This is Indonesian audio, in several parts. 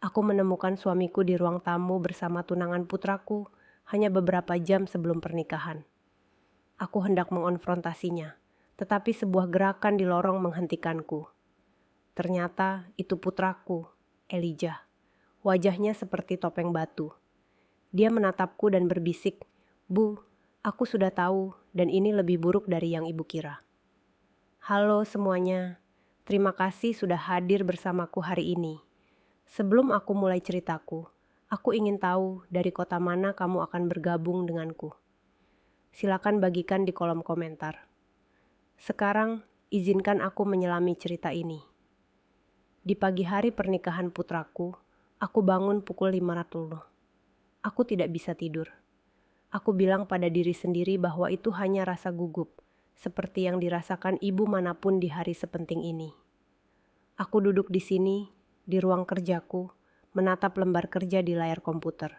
Aku menemukan suamiku di ruang tamu bersama tunangan putraku hanya beberapa jam sebelum pernikahan. Aku hendak mengonfrontasinya, tetapi sebuah gerakan di lorong menghentikanku. Ternyata itu putraku, Elijah. Wajahnya seperti topeng batu. Dia menatapku dan berbisik, "Bu, aku sudah tahu dan ini lebih buruk dari yang ibu kira." "Halo semuanya, terima kasih sudah hadir bersamaku hari ini. Sebelum aku mulai ceritaku, aku ingin tahu dari kota mana kamu akan bergabung denganku. Silakan bagikan di kolom komentar. Sekarang, izinkan aku menyelami cerita ini. Di pagi hari pernikahan putraku, aku bangun pukul 5.00. Aku tidak bisa tidur. Aku bilang pada diri sendiri bahwa itu hanya rasa gugup, seperti yang dirasakan ibu manapun di hari sepenting ini. Aku duduk di sini, di ruang kerjaku, menatap lembar kerja di layar komputer.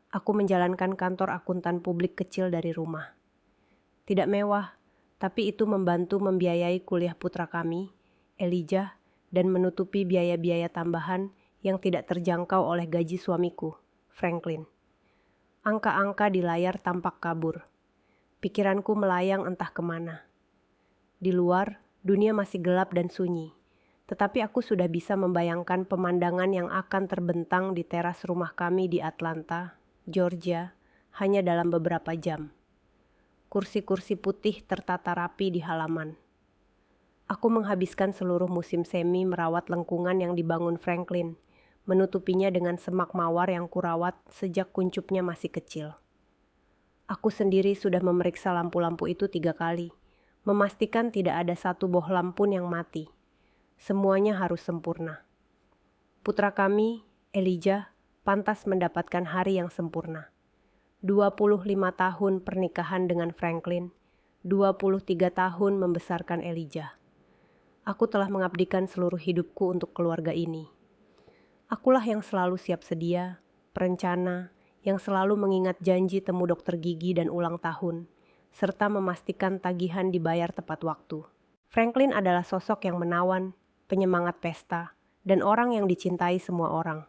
Aku menjalankan kantor akuntan publik kecil dari rumah. Tidak mewah, tapi itu membantu membiayai kuliah putra kami, Elijah, dan menutupi biaya-biaya tambahan yang tidak terjangkau oleh gaji suamiku, Franklin. Angka-angka di layar tampak kabur. Pikiranku melayang entah kemana. Di luar, dunia masih gelap dan sunyi. Tetapi aku sudah bisa membayangkan pemandangan yang akan terbentang di teras rumah kami di Atlanta, Georgia, hanya dalam beberapa jam. Kursi-kursi putih tertata rapi di halaman. Aku menghabiskan seluruh musim semi merawat lengkungan yang dibangun Franklin, menutupinya dengan semak mawar yang kurawat sejak kuncupnya masih kecil. Aku sendiri sudah memeriksa lampu-lampu itu 3 kali, memastikan tidak ada satu bohlam pun yang mati. Semuanya harus sempurna. Putra kami, Elijah, pantas mendapatkan hari yang sempurna. 25 tahun pernikahan dengan Franklin, 23 tahun membesarkan Elijah. Aku telah mengabdikan seluruh hidupku untuk keluarga ini. Akulah yang selalu siap sedia, perencana, yang selalu mengingat janji temu dokter gigi dan ulang tahun, serta memastikan tagihan dibayar tepat waktu. Franklin adalah sosok yang menawan, penyemangat pesta, dan orang yang dicintai semua orang.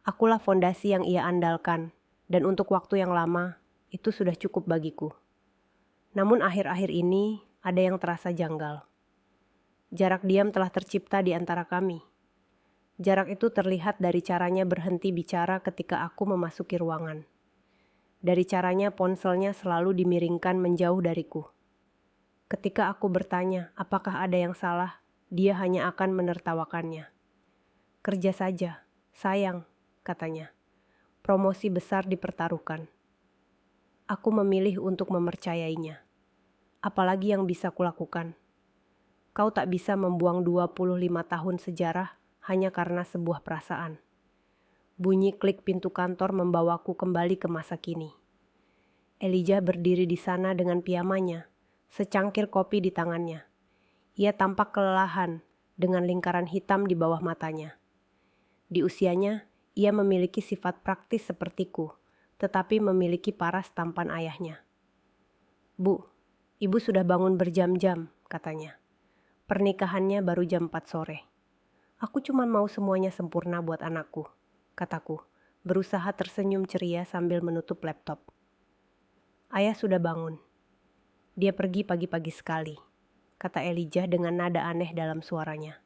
Akulah fondasi yang ia andalkan, dan untuk waktu yang lama, itu sudah cukup bagiku. Namun akhir-akhir ini ada yang terasa janggal. Jarak diam telah tercipta di antara kami. Jarak itu terlihat dari caranya berhenti bicara ketika aku memasuki ruangan. Dari caranya ponselnya selalu dimiringkan menjauh dariku. Ketika aku bertanya apakah ada yang salah, dia hanya akan menertawakannya. "Kerja saja, sayang," katanya. "Promosi besar dipertaruhkan." Aku memilih untuk mempercayainya. Apalagi yang bisa kulakukan? Kau tak bisa membuang 25 tahun sejarah hanya karena sebuah perasaan. Bunyi klik pintu kantor membawaku kembali ke masa kini. Elijah berdiri di sana dengan piyamanya, secangkir kopi di tangannya. Ia tampak kelelahan dengan lingkaran hitam di bawah matanya. Di usianya, ia memiliki sifat praktis sepertiku, tetapi memiliki paras tampan ayahnya. "Bu, ibu sudah bangun berjam-jam," katanya. "Pernikahannya baru jam 4 sore. Aku cuma mau semuanya sempurna buat anakku," kataku, berusaha tersenyum ceria sambil menutup laptop. "Ayah sudah bangun. Dia pergi pagi-pagi sekali," kata Elijah dengan nada aneh dalam suaranya.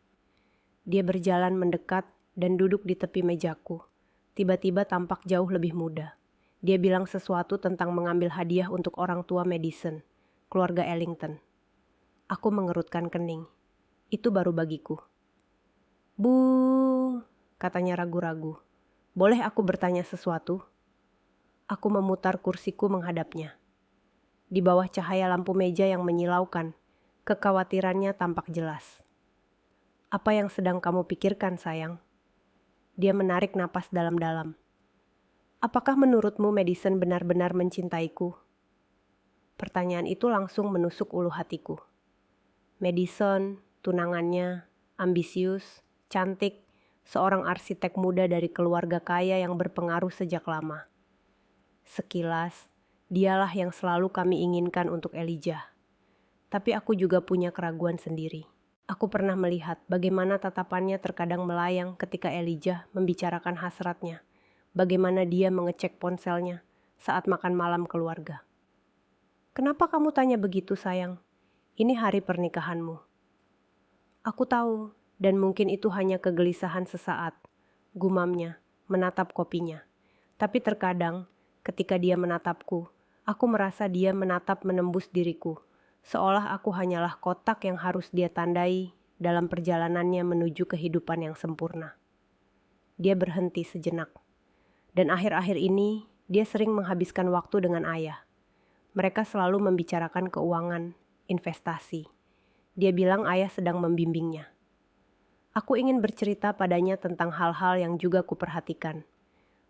Dia berjalan mendekat dan duduk di tepi mejaku. Tiba-tiba tampak jauh lebih muda. Dia bilang sesuatu tentang mengambil hadiah untuk orang tua Madison, keluarga Ellington. Aku mengerutkan kening. Itu baru bagiku. "Bu," katanya ragu-ragu. "Boleh aku bertanya sesuatu?" Aku memutar kursiku menghadapnya. Di bawah cahaya lampu meja yang menyilaukan, kekhawatirannya tampak jelas. "Apa yang sedang kamu pikirkan, sayang?" Dia menarik napas dalam-dalam. "Apakah menurutmu Madison benar-benar mencintaiku?" Pertanyaan itu langsung menusuk ulu hatiku. Madison, tunangannya, ambisius, cantik, seorang arsitek muda dari keluarga kaya yang berpengaruh sejak lama. Sekilas, dialah yang selalu kami inginkan untuk Elijah. Tapi aku juga punya keraguan sendiri. Aku pernah melihat bagaimana tatapannya terkadang melayang ketika Elijah membicarakan hasratnya, bagaimana dia mengecek ponselnya saat makan malam keluarga. "Kenapa kamu tanya begitu, sayang? Ini hari pernikahanmu." Aku tahu, dan mungkin itu hanya kegelisahan sesaat, gumamnya, menatap kopinya. Tapi terkadang, ketika dia menatapku, aku merasa dia menatap menembus diriku, seolah aku hanyalah kotak yang harus dia tandai dalam perjalanannya menuju kehidupan yang sempurna. Dia berhenti sejenak, dan akhir-akhir ini dia sering menghabiskan waktu dengan ayah. Mereka selalu membicarakan keuangan, investasi. Dia bilang ayah sedang membimbingnya. Aku ingin bercerita padanya tentang hal-hal yang juga kuperhatikan.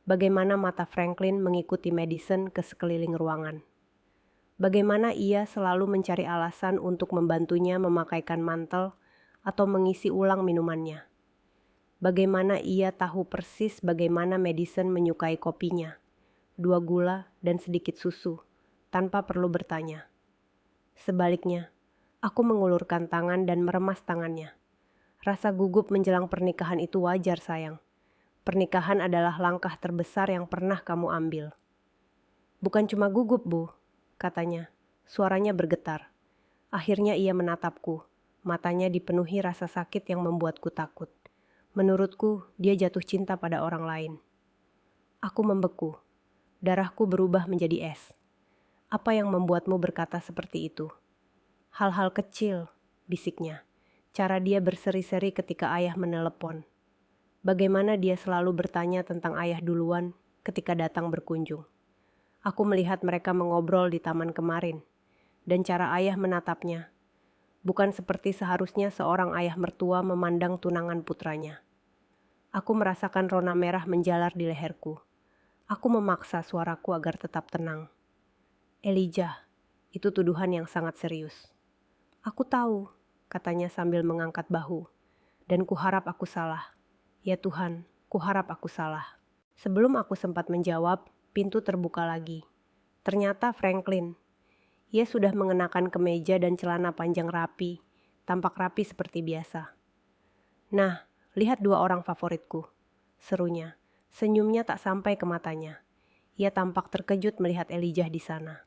Bagaimana mata Franklin mengikuti Madison ke sekeliling ruangan. Bagaimana ia selalu mencari alasan untuk membantunya memakaikan mantel atau mengisi ulang minumannya. Bagaimana ia tahu persis bagaimana Madison menyukai kopinya, 2 gula dan sedikit susu, tanpa perlu bertanya. Sebaliknya, aku mengulurkan tangan dan meremas tangannya. Rasa gugup menjelang pernikahan itu wajar, sayang. Pernikahan adalah langkah terbesar yang pernah kamu ambil. Bukan cuma gugup, Bu, katanya. Suaranya bergetar. Akhirnya ia menatapku. Matanya dipenuhi rasa sakit yang membuatku takut. Menurutku, dia jatuh cinta pada orang lain. Aku membeku. Darahku berubah menjadi es. Apa yang membuatmu berkata seperti itu? Hal-hal kecil, bisiknya. Cara dia berseri-seri ketika ayah menelepon. Bagaimana dia selalu bertanya tentang ayah duluan ketika datang berkunjung. Aku melihat mereka mengobrol di taman kemarin, dan cara ayah menatapnya. Bukan seperti seharusnya seorang ayah mertua memandang tunangan putranya. Aku merasakan rona merah menjalar di leherku. Aku memaksa suaraku agar tetap tenang. "Elijah, itu tuduhan yang sangat serius." "Aku tahu," katanya sambil mengangkat bahu, "dan kuharap aku salah. Ya Tuhan, kuharap aku salah." Sebelum aku sempat menjawab, pintu terbuka lagi. Ternyata Franklin. Ia sudah mengenakan kemeja dan celana panjang rapi, tampak rapi seperti biasa. "Nah, lihat 2 orang favoritku," serunya. Senyumnya tak sampai ke matanya. Ia tampak terkejut melihat Elijah di sana.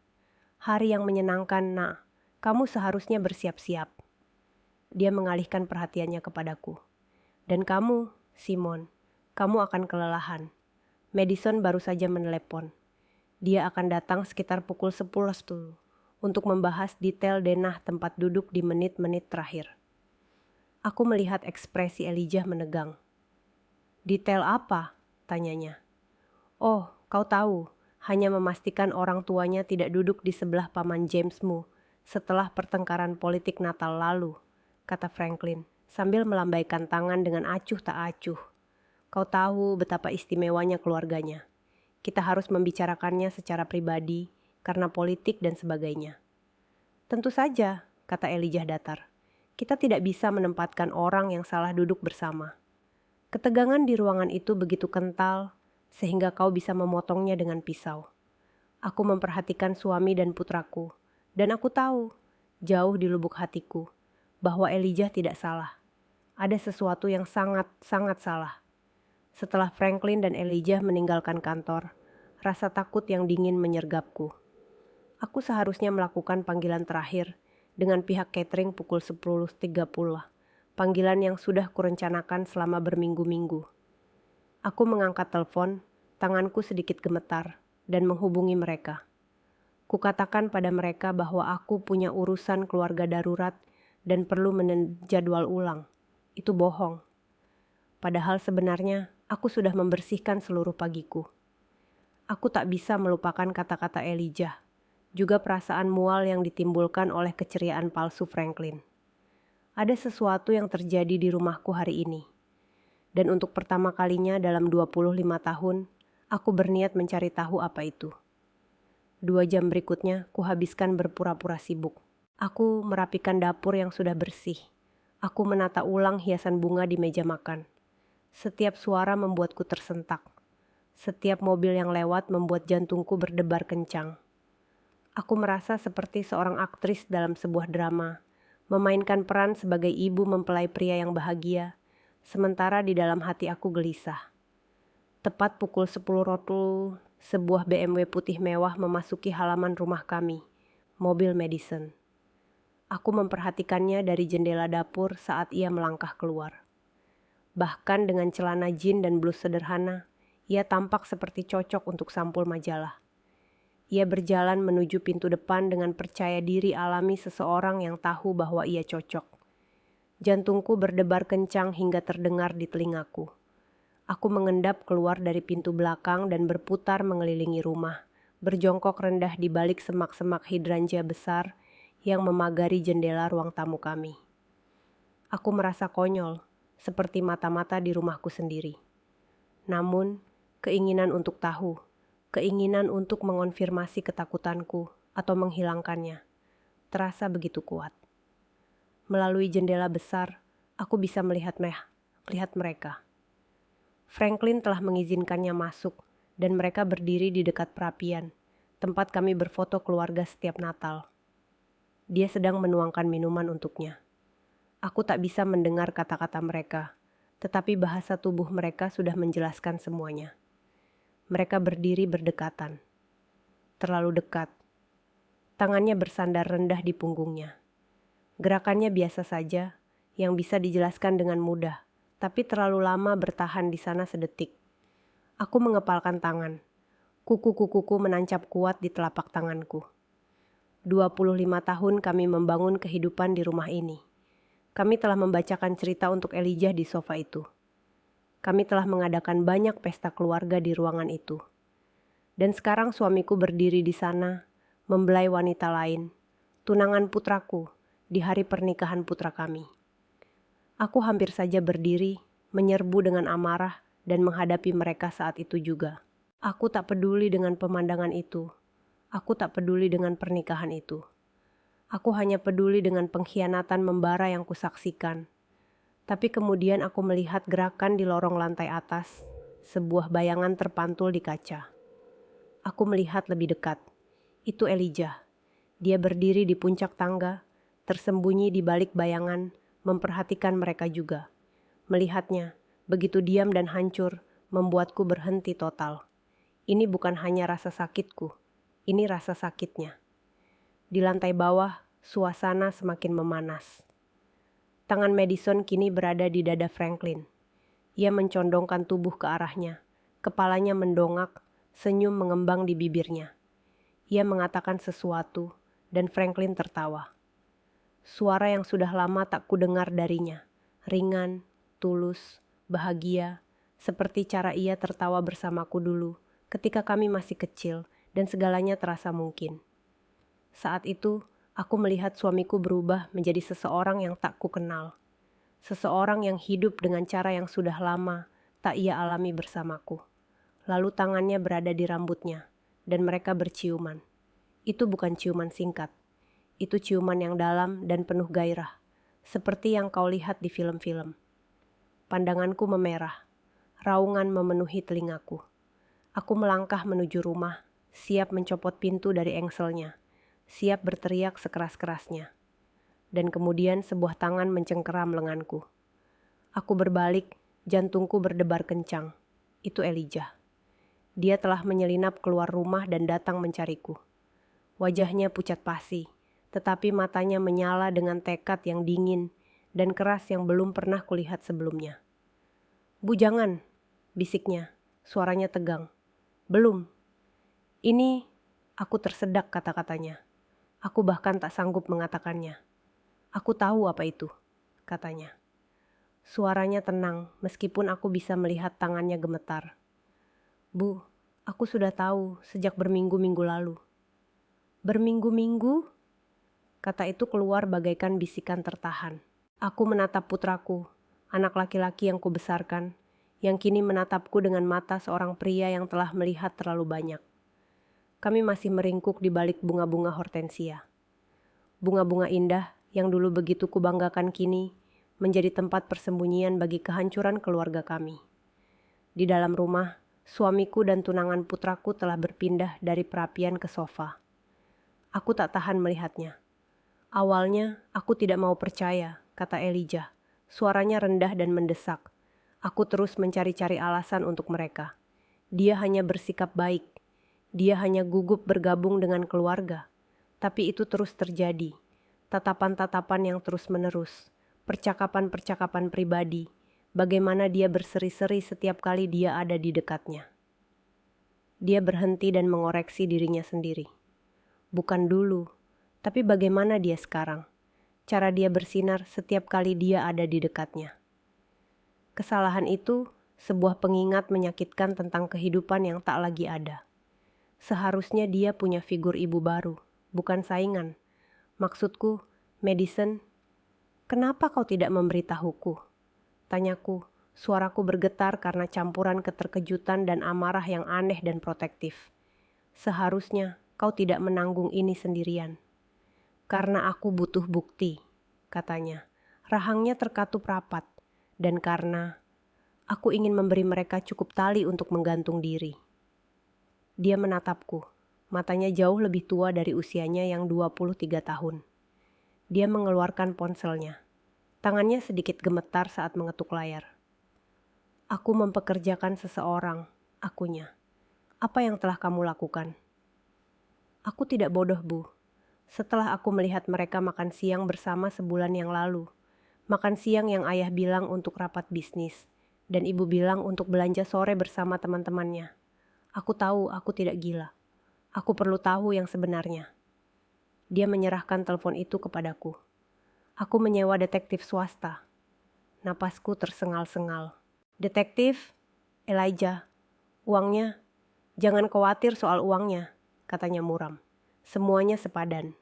"Hari yang menyenangkan, Nak. Kamu seharusnya bersiap-siap." Dia mengalihkan perhatiannya kepadaku. "Dan kamu, Simon, kamu akan kelelahan. Madison baru saja menelepon. Dia akan datang sekitar pukul 10 untuk membahas detail denah tempat duduk di menit-menit terakhir." Aku melihat ekspresi Elijah menegang. "Detail apa?" tanyanya. "Oh, kau tahu, hanya memastikan orang tuanya tidak duduk di sebelah paman Jamesmu setelah pertengkaran politik Natal lalu," kata Franklin, sambil melambaikan tangan dengan acuh tak acuh. "Kau tahu betapa istimewanya keluarganya. Kita harus membicarakannya secara pribadi, karena politik dan sebagainya." "Tentu saja," kata Elijah datar. "Kita tidak bisa menempatkan orang yang salah duduk bersama." Ketegangan di ruangan itu begitu kental, sehingga kau bisa memotongnya dengan pisau. Aku memperhatikan suami dan putraku, dan aku tahu, jauh di lubuk hatiku, bahwa Elijah tidak salah. Ada sesuatu yang sangat-sangat salah. Setelah Franklin dan Elijah meninggalkan kantor, rasa takut yang dingin menyergapku. Aku seharusnya melakukan panggilan terakhir dengan pihak catering pukul 10.30, panggilan yang sudah kurencanakan selama berminggu-minggu. Aku mengangkat telepon, tanganku sedikit gemetar, dan menghubungi mereka. Kukatakan pada mereka bahwa aku punya urusan keluarga darurat dan perlu menjadwal ulang. Itu bohong. Padahal sebenarnya aku sudah membersihkan seluruh pagiku. Aku tak bisa melupakan kata-kata Elijah, juga perasaan mual yang ditimbulkan oleh keceriaan palsu Franklin. Ada sesuatu yang terjadi di rumahku hari ini. Dan untuk pertama kalinya dalam 25 tahun, aku berniat mencari tahu apa itu. 2 jam berikutnya, kuhabiskan berpura-pura sibuk. Aku merapikan dapur yang sudah bersih. Aku menata ulang hiasan bunga di meja makan. Setiap suara membuatku tersentak. Setiap mobil yang lewat membuat jantungku berdebar kencang. Aku merasa seperti seorang aktris dalam sebuah drama, memainkan peran sebagai ibu mempelai pria yang bahagia, sementara di dalam hati aku gelisah. Tepat pukul 10 rotul, sebuah BMW putih mewah memasuki halaman rumah kami, mobil Madison. Aku memperhatikannya dari jendela dapur saat ia melangkah keluar. Bahkan dengan celana jeans dan blus sederhana, ia tampak seperti cocok untuk sampul majalah. Ia berjalan menuju pintu depan dengan percaya diri alami seseorang yang tahu bahwa ia cocok. Jantungku berdebar kencang hingga terdengar di telingaku. Aku mengendap keluar dari pintu belakang dan berputar mengelilingi rumah, berjongkok rendah di balik semak-semak hidrangea besar yang memagari jendela ruang tamu kami. Aku merasa konyol, seperti mata-mata di rumahku sendiri. Namun, keinginan untuk tahu, keinginan untuk mengonfirmasi ketakutanku atau menghilangkannya, terasa begitu kuat. Melalui jendela besar, aku bisa melihat mereka. Franklin telah mengizinkannya masuk, dan mereka berdiri di dekat perapian, tempat kami berfoto keluarga setiap Natal. Dia sedang menuangkan minuman untuknya. Aku tak bisa mendengar kata-kata mereka, tetapi bahasa tubuh mereka sudah menjelaskan semuanya. Mereka berdiri berdekatan. Terlalu dekat. Tangannya bersandar rendah di punggungnya. Gerakannya biasa saja, yang bisa dijelaskan dengan mudah, tapi terlalu lama bertahan di sana sedetik. Aku mengepalkan tangan. Kuku-kukuku menancap kuat di telapak tanganku. 25 tahun kami membangun kehidupan di rumah ini. Kami telah membacakan cerita untuk Elijah di sofa itu. Kami telah mengadakan banyak pesta keluarga di ruangan itu. Dan sekarang suamiku berdiri di sana, membelai wanita lain, tunangan putraku, di hari pernikahan putra kami. Aku hampir saja berdiri, menyerbu dengan amarah dan menghadapi mereka saat itu juga. Aku tak peduli dengan pemandangan itu. Aku tak peduli dengan pernikahan itu. Aku hanya peduli dengan pengkhianatan membara yang kusaksikan. Tapi kemudian aku melihat gerakan di lorong lantai atas, sebuah bayangan terpantul di kaca. Aku melihat lebih dekat. Itu Elijah. Dia berdiri di puncak tangga, tersembunyi di balik bayangan, memperhatikan mereka juga. Melihatnya, begitu diam dan hancur, membuatku berhenti total. Ini bukan hanya rasa sakitku, ini rasa sakitnya. Di lantai bawah, suasana semakin memanas. Tangan Madison kini berada di dada Franklin. Ia mencondongkan tubuh ke arahnya, kepalanya mendongak, senyum mengembang di bibirnya. Ia mengatakan sesuatu, dan Franklin tertawa. Suara yang sudah lama tak kudengar darinya, ringan, tulus, bahagia, seperti cara ia tertawa bersamaku dulu ketika kami masih kecil dan segalanya terasa mungkin. Saat itu, aku melihat suamiku berubah menjadi seseorang yang tak kukenal. Seseorang yang hidup dengan cara yang sudah lama tak ia alami bersamaku. Lalu tangannya berada di rambutnya, dan mereka berciuman. Itu bukan ciuman singkat. Itu ciuman yang dalam dan penuh gairah, seperti yang kau lihat di film-film. Pandanganku memerah, raungan memenuhi telingaku. Aku melangkah menuju rumah, siap mencopot pintu dari engselnya, siap berteriak sekeras-kerasnya. Dan kemudian sebuah tangan mencengkeram lenganku. Aku berbalik, jantungku berdebar kencang. Itu Elijah. Dia telah menyelinap keluar rumah dan datang mencariku. Wajahnya pucat pasi, tetapi matanya menyala dengan tekad yang dingin dan keras yang belum pernah kulihat sebelumnya. "Bu, jangan," bisiknya, suaranya tegang. "Belum." "Ini," aku tersedak kata-katanya. Aku bahkan tak sanggup mengatakannya. "Aku tahu apa itu," katanya. Suaranya tenang, meskipun aku bisa melihat tangannya gemetar. "Bu, aku sudah tahu sejak berminggu-minggu lalu." "Berminggu-minggu?" Kata itu keluar bagaikan bisikan tertahan. Aku menatap putraku, anak laki-laki yang kubesarkan, yang kini menatapku dengan mata seorang pria yang telah melihat terlalu banyak. Kami masih meringkuk di balik bunga-bunga hortensia. Bunga-bunga indah yang dulu begitu kubanggakan kini menjadi tempat persembunyian bagi kehancuran keluarga kami. Di dalam rumah, suamiku dan tunangan putraku telah berpindah dari perapian ke sofa. Aku tak tahan melihatnya. Awalnya, aku tidak mau percaya, kata Elijah. Suaranya rendah dan mendesak. Aku terus mencari-cari alasan untuk mereka. Dia hanya bersikap baik. Dia hanya gugup bergabung dengan keluarga. Tapi itu terus terjadi. Tatapan-tatapan yang terus-menerus. Percakapan-percakapan pribadi. Bagaimana dia berseri-seri setiap kali dia ada di dekatnya. Dia berhenti dan mengoreksi dirinya sendiri. Bukan dulu, tapi bagaimana dia sekarang? Cara dia bersinar setiap kali dia ada di dekatnya. Kesalahan itu sebuah pengingat menyakitkan tentang kehidupan yang tak lagi ada. Seharusnya dia punya figur ibu baru, bukan saingan. Maksudku, Madison, kenapa kau tidak memberitahuku? Tanyaku, suaraku bergetar karena campuran keterkejutan dan amarah yang aneh dan protektif. Seharusnya kau tidak menanggung ini sendirian. Karena aku butuh bukti, katanya. Rahangnya terkatup rapat, dan karena aku ingin memberi mereka cukup tali untuk menggantung diri. Dia menatapku, matanya jauh lebih tua dari usianya yang 23 tahun. Dia mengeluarkan ponselnya. Tangannya sedikit gemetar saat mengetuk layar. Aku mempekerjakan seseorang, akunya. Apa yang telah kamu lakukan? Aku tidak bodoh, Bu. Setelah aku melihat mereka makan siang bersama sebulan yang lalu. Makan siang yang ayah bilang untuk rapat bisnis. Dan ibu bilang untuk belanja sore bersama teman-temannya. Aku tahu aku tidak gila. Aku perlu tahu yang sebenarnya. Dia menyerahkan telepon itu kepadaku. Aku menyewa detektif swasta. Napasku tersengal-sengal. Detektif? Elijah. Uangnya? Jangan khawatir soal uangnya, katanya muram. Semuanya sepadan.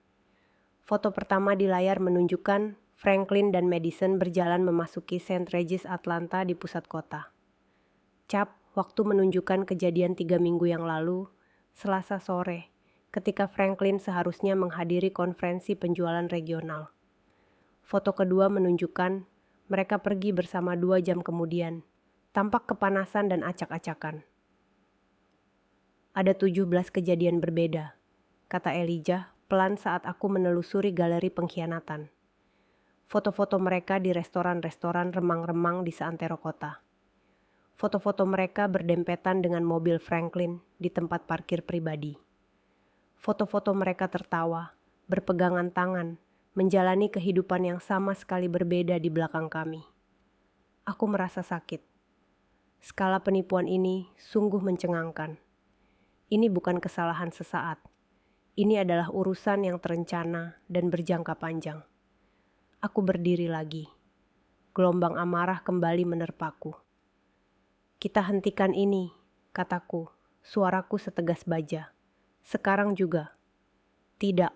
Foto pertama di layar menunjukkan Franklin dan Madison berjalan memasuki St. Regis Atlanta di pusat kota. Cap, waktu menunjukkan kejadian 3 minggu yang lalu, Selasa sore, ketika Franklin seharusnya menghadiri konferensi penjualan regional. Foto kedua menunjukkan mereka pergi bersama 2 jam kemudian, tampak kepanasan dan acak-acakan. Ada 17 kejadian berbeda, kata Elijah pelan saat aku menelusuri galeri pengkhianatan. Foto-foto mereka di restoran-restoran remang-remang di seantero kota. Foto-foto mereka berdempetan dengan mobil Franklin di tempat parkir pribadi. Foto-foto mereka tertawa, berpegangan tangan, menjalani kehidupan yang sama sekali berbeda di belakang kami. Aku merasa sakit. Skala penipuan ini sungguh mencengangkan. Ini bukan kesalahan sesaat. Ini adalah urusan yang terencana dan berjangka panjang. Aku berdiri lagi. Gelombang amarah kembali menerpaku. Kita hentikan ini, kataku, suaraku setegas baja. Sekarang juga. Tidak.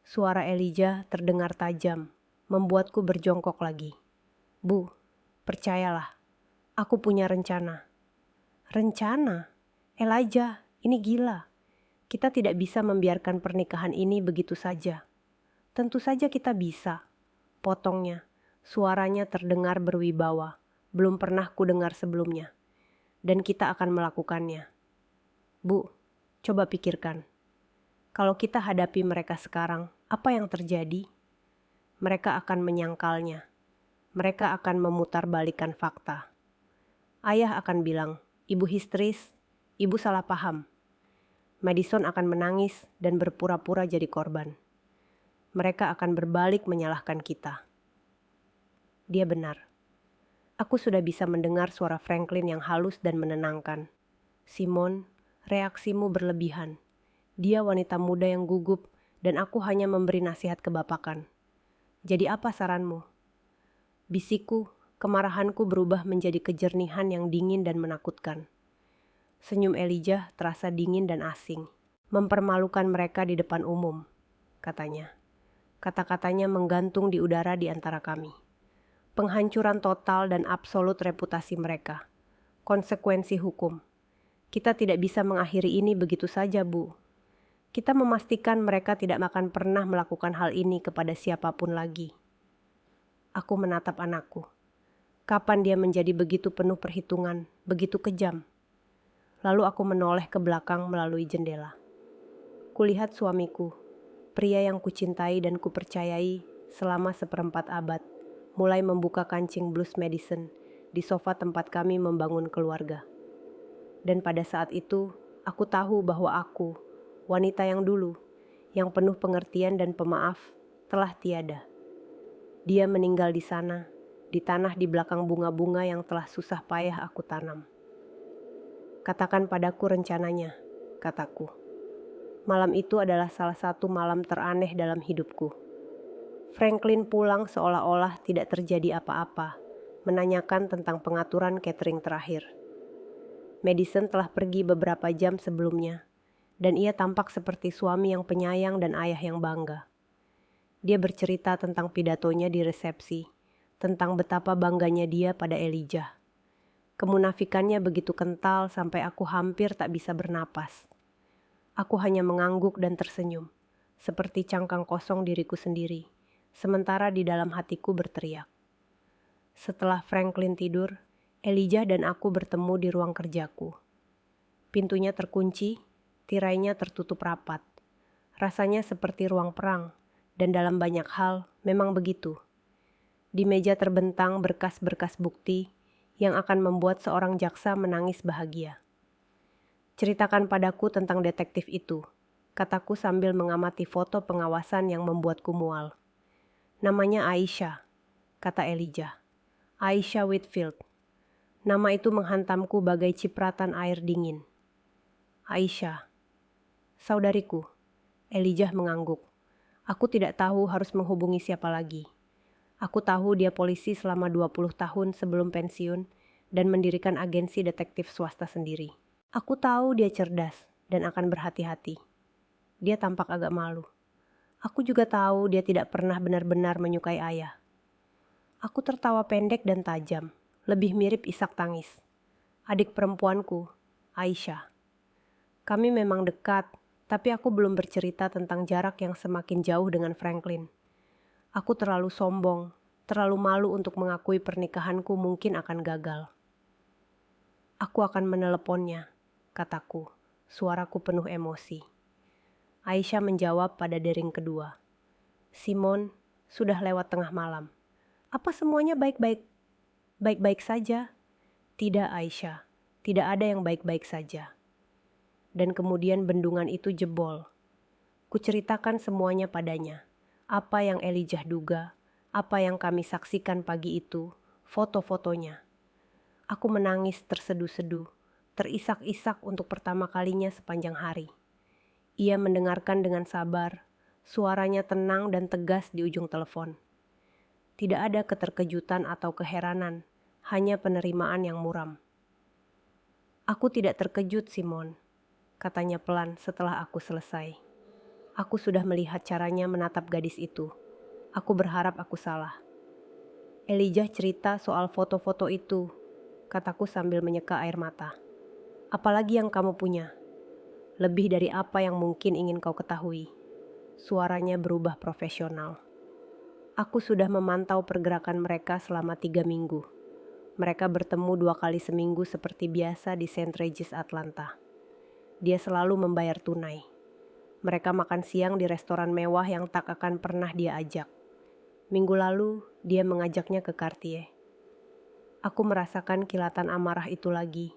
Suara Elijah terdengar tajam, membuatku berjongkok lagi. Bu, percayalah, aku punya rencana. Rencana? Elijah, ini gila. Kita tidak bisa membiarkan pernikahan ini begitu saja. Tentu saja kita bisa. Potongnya, suaranya terdengar berwibawa, belum pernah kudengar sebelumnya. Dan kita akan melakukannya. Bu, coba pikirkan. Kalau kita hadapi mereka sekarang, apa yang terjadi? Mereka akan menyangkalnya. Mereka akan memutarbalikkan fakta. Ayah akan bilang, ibu histeris, ibu salah paham. Madison akan menangis dan berpura-pura jadi korban. Mereka akan berbalik menyalahkan kita. Dia benar. Aku sudah bisa mendengar suara Franklin yang halus dan menenangkan. Simon, reaksimu berlebihan. Dia wanita muda yang gugup dan aku hanya memberi nasihat kebapakan. Jadi apa saranmu? Bisikku, kemarahanku berubah menjadi kejernihan yang dingin dan menakutkan. Senyum Elijah terasa dingin dan asing. Mempermalukan mereka di depan umum, katanya. Kata-katanya menggantung di udara di antara kami. Penghancuran total dan absolut reputasi mereka. Konsekuensi hukum. Kita tidak bisa mengakhiri ini begitu saja, Bu. Kita memastikan mereka tidak akan pernah melakukan hal ini kepada siapapun lagi. Aku menatap anakku. Kapan dia menjadi begitu penuh perhitungan, begitu kejam? Lalu aku menoleh ke belakang melalui jendela. Kulihat suamiku. pria yang kucintai dan kupercayai selama seperempat abad, mulai membuka kancing blues medicine di sofa tempat kami membangun keluarga. Dan pada saat itu, aku tahu bahwa aku, wanita yang dulu, yang penuh pengertian dan pemaaf, telah tiada. Dia meninggal di sana, di tanah di belakang bunga-bunga yang telah susah payah aku tanam. Katakan padaku rencananya, kataku. Malam itu adalah salah satu malam teraneh dalam hidupku. Franklin pulang seolah-olah tidak terjadi apa-apa, menanyakan tentang pengaturan catering terakhir. Madison telah pergi beberapa jam sebelumnya, dan ia tampak seperti suami yang penyayang dan ayah yang bangga. Dia bercerita tentang pidatonya di resepsi, tentang betapa bangganya dia pada Elijah. Kemunafikannya begitu kental sampai aku hampir tak bisa bernapas. Aku hanya mengangguk dan tersenyum, seperti cangkang kosong diriku sendiri, sementara di dalam hatiku berteriak. Setelah Franklin tidur, Elijah dan aku bertemu di ruang kerjaku. Pintunya terkunci, tirainya tertutup rapat. Rasanya seperti ruang perang, dan dalam banyak hal memang begitu. Di meja terbentang berkas-berkas bukti yang akan membuat seorang jaksa menangis bahagia. Ceritakan padaku tentang detektif itu, kataku sambil mengamati foto pengawasan yang membuatku mual. Namanya Aisyah, kata Elijah. Aisyah Whitfield. Nama itu menghantamku bagai cipratan air dingin. Aisyah. Saudariku, Elijah mengangguk. Aku tidak tahu harus menghubungi siapa lagi. Aku tahu dia polisi selama 20 tahun sebelum pensiun dan mendirikan agensi detektif swasta sendiri. Aku tahu dia cerdas dan akan berhati-hati. Dia tampak agak malu. Aku juga tahu dia tidak pernah benar-benar menyukai ayah. Aku tertawa pendek dan tajam, lebih mirip isak tangis. Adik perempuanku, Aisyah. Kami memang dekat, tapi aku belum bercerita tentang jarak yang semakin jauh dengan Franklin. Aku terlalu sombong, terlalu malu untuk mengakui pernikahanku mungkin akan gagal. Aku akan meneleponnya, kataku, suaraku penuh emosi. Aisyah menjawab pada dering kedua. Simon, sudah lewat tengah malam. Apa semuanya baik-baik saja? Tidak, Aisyah. Tidak ada yang baik-baik saja. Dan kemudian bendungan itu jebol. Kuceritakan semuanya padanya. Apa yang Elijah duga, apa yang kami saksikan pagi itu, foto-fotonya. Aku menangis terseduh-seduh, terisak-isak untuk pertama kalinya sepanjang hari. Ia mendengarkan dengan sabar, suaranya tenang dan tegas di ujung telepon. Tidak ada keterkejutan atau keheranan, hanya penerimaan yang muram. Aku tidak terkejut, Simon, katanya pelan setelah aku selesai. Aku sudah melihat caranya menatap gadis itu. Aku berharap aku salah. Elijah cerita soal foto-foto itu, kataku sambil menyeka air mata. Apalagi yang kamu punya? Lebih dari apa yang mungkin ingin kau ketahui. Suaranya berubah profesional. Aku sudah memantau pergerakan mereka selama 3 minggu. Mereka bertemu 2 kali seminggu seperti biasa di St. Regis, Atlanta. Dia selalu membayar tunai. Mereka makan siang di restoran mewah yang tak akan pernah dia ajak. Minggu lalu, dia mengajaknya ke Cartier. Aku merasakan kilatan amarah itu lagi.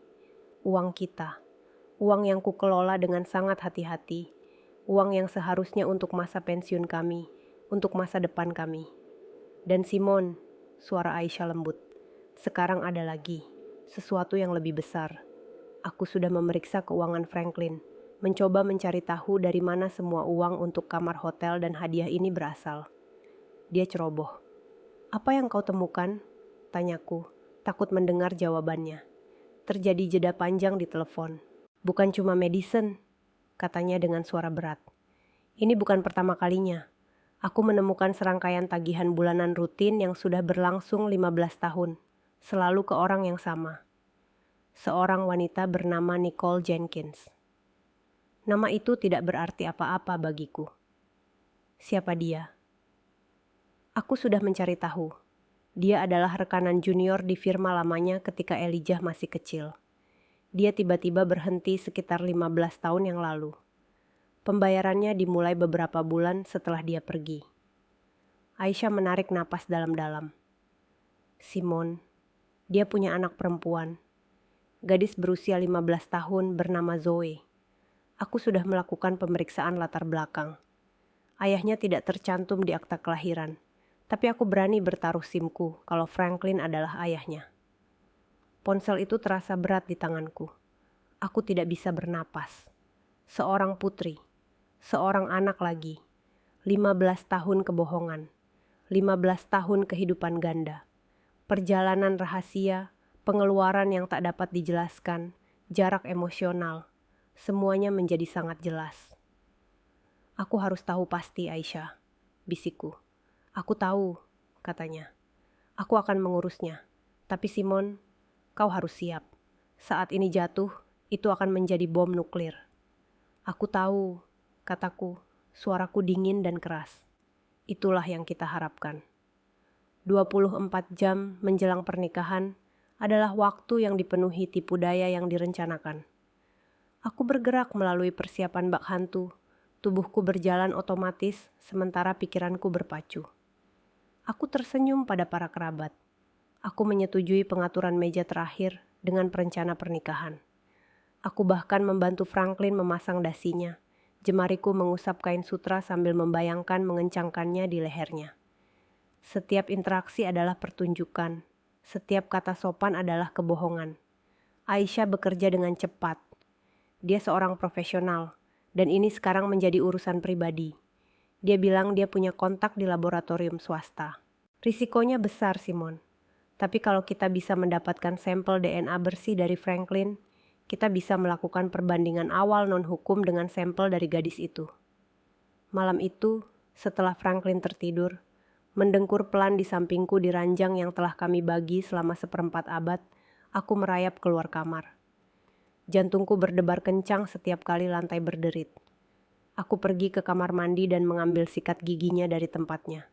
Uang kita. Uang yang kukelola dengan sangat hati-hati. Uang yang seharusnya untuk masa pensiun kami, untuk masa depan kami. Dan Simon, suara Aisyah lembut. Sekarang ada lagi, sesuatu yang lebih besar. Aku sudah memeriksa keuangan Franklin, mencoba mencari tahu dari mana semua uang untuk kamar hotel dan hadiah ini berasal. Dia ceroboh. Apa yang kau temukan? Tanyaku, takut mendengar jawabannya. Terjadi jeda panjang di telepon. Bukan cuma Madison, katanya dengan suara berat. Ini bukan pertama kalinya. Aku menemukan serangkaian tagihan bulanan rutin yang sudah berlangsung 15 tahun. Selalu ke orang yang sama. Seorang wanita bernama Nicole Jenkins. Nama itu tidak berarti apa-apa bagiku. Siapa dia? Aku sudah mencari tahu. Dia adalah rekanan junior di firma lamanya ketika Elijah masih kecil. Dia tiba-tiba berhenti sekitar 15 tahun yang lalu. Pembayarannya dimulai beberapa bulan setelah dia pergi. Aisyah menarik napas dalam-dalam. Simon, dia punya anak perempuan. Gadis berusia 15 tahun bernama Zoe. Aku sudah melakukan pemeriksaan latar belakang. Ayahnya tidak tercantum di akta kelahiran, tapi aku berani bertaruh SIM-ku kalau Franklin adalah ayahnya. Ponsel itu terasa berat di tanganku. Aku tidak bisa bernapas. Seorang putri, seorang anak lagi, 15 tahun kebohongan, 15 tahun kehidupan ganda, perjalanan rahasia, pengeluaran yang tak dapat dijelaskan, jarak emosional, semuanya menjadi sangat jelas. Aku harus tahu pasti, Aisyah, bisikku. Aku tahu, katanya. Aku akan mengurusnya. Tapi Simon, kau harus siap. Saat ini jatuh, itu akan menjadi bom nuklir. Aku tahu, kataku, suaraku dingin dan keras. Itulah yang kita harapkan. 24 jam menjelang pernikahan adalah waktu yang dipenuhi tipu daya yang direncanakan. Aku bergerak melalui persiapan bak hantu. Tubuhku berjalan otomatis sementara pikiranku berpacu. Aku tersenyum pada para kerabat. Aku menyetujui pengaturan meja terakhir dengan perencana pernikahan. Aku bahkan membantu Franklin memasang dasinya. Jemariku mengusap kain sutra sambil membayangkan mengencangkannya di lehernya. Setiap interaksi adalah pertunjukan. Setiap kata sopan adalah kebohongan. Aisyah bekerja dengan cepat. Dia seorang profesional, dan ini sekarang menjadi urusan pribadi. Dia bilang dia punya kontak di laboratorium swasta. Risikonya besar, Simon. Tapi kalau kita bisa mendapatkan sampel DNA bersih dari Franklin, kita bisa melakukan perbandingan awal non-hukum dengan sampel dari gadis itu. Malam itu, setelah Franklin tertidur, mendengkur pelan di sampingku di ranjang yang telah kami bagi selama 1/4 abad, aku merayap keluar kamar. Jantungku berdebar kencang setiap kali lantai berderit. Aku pergi ke kamar mandi dan mengambil sikat giginya dari tempatnya.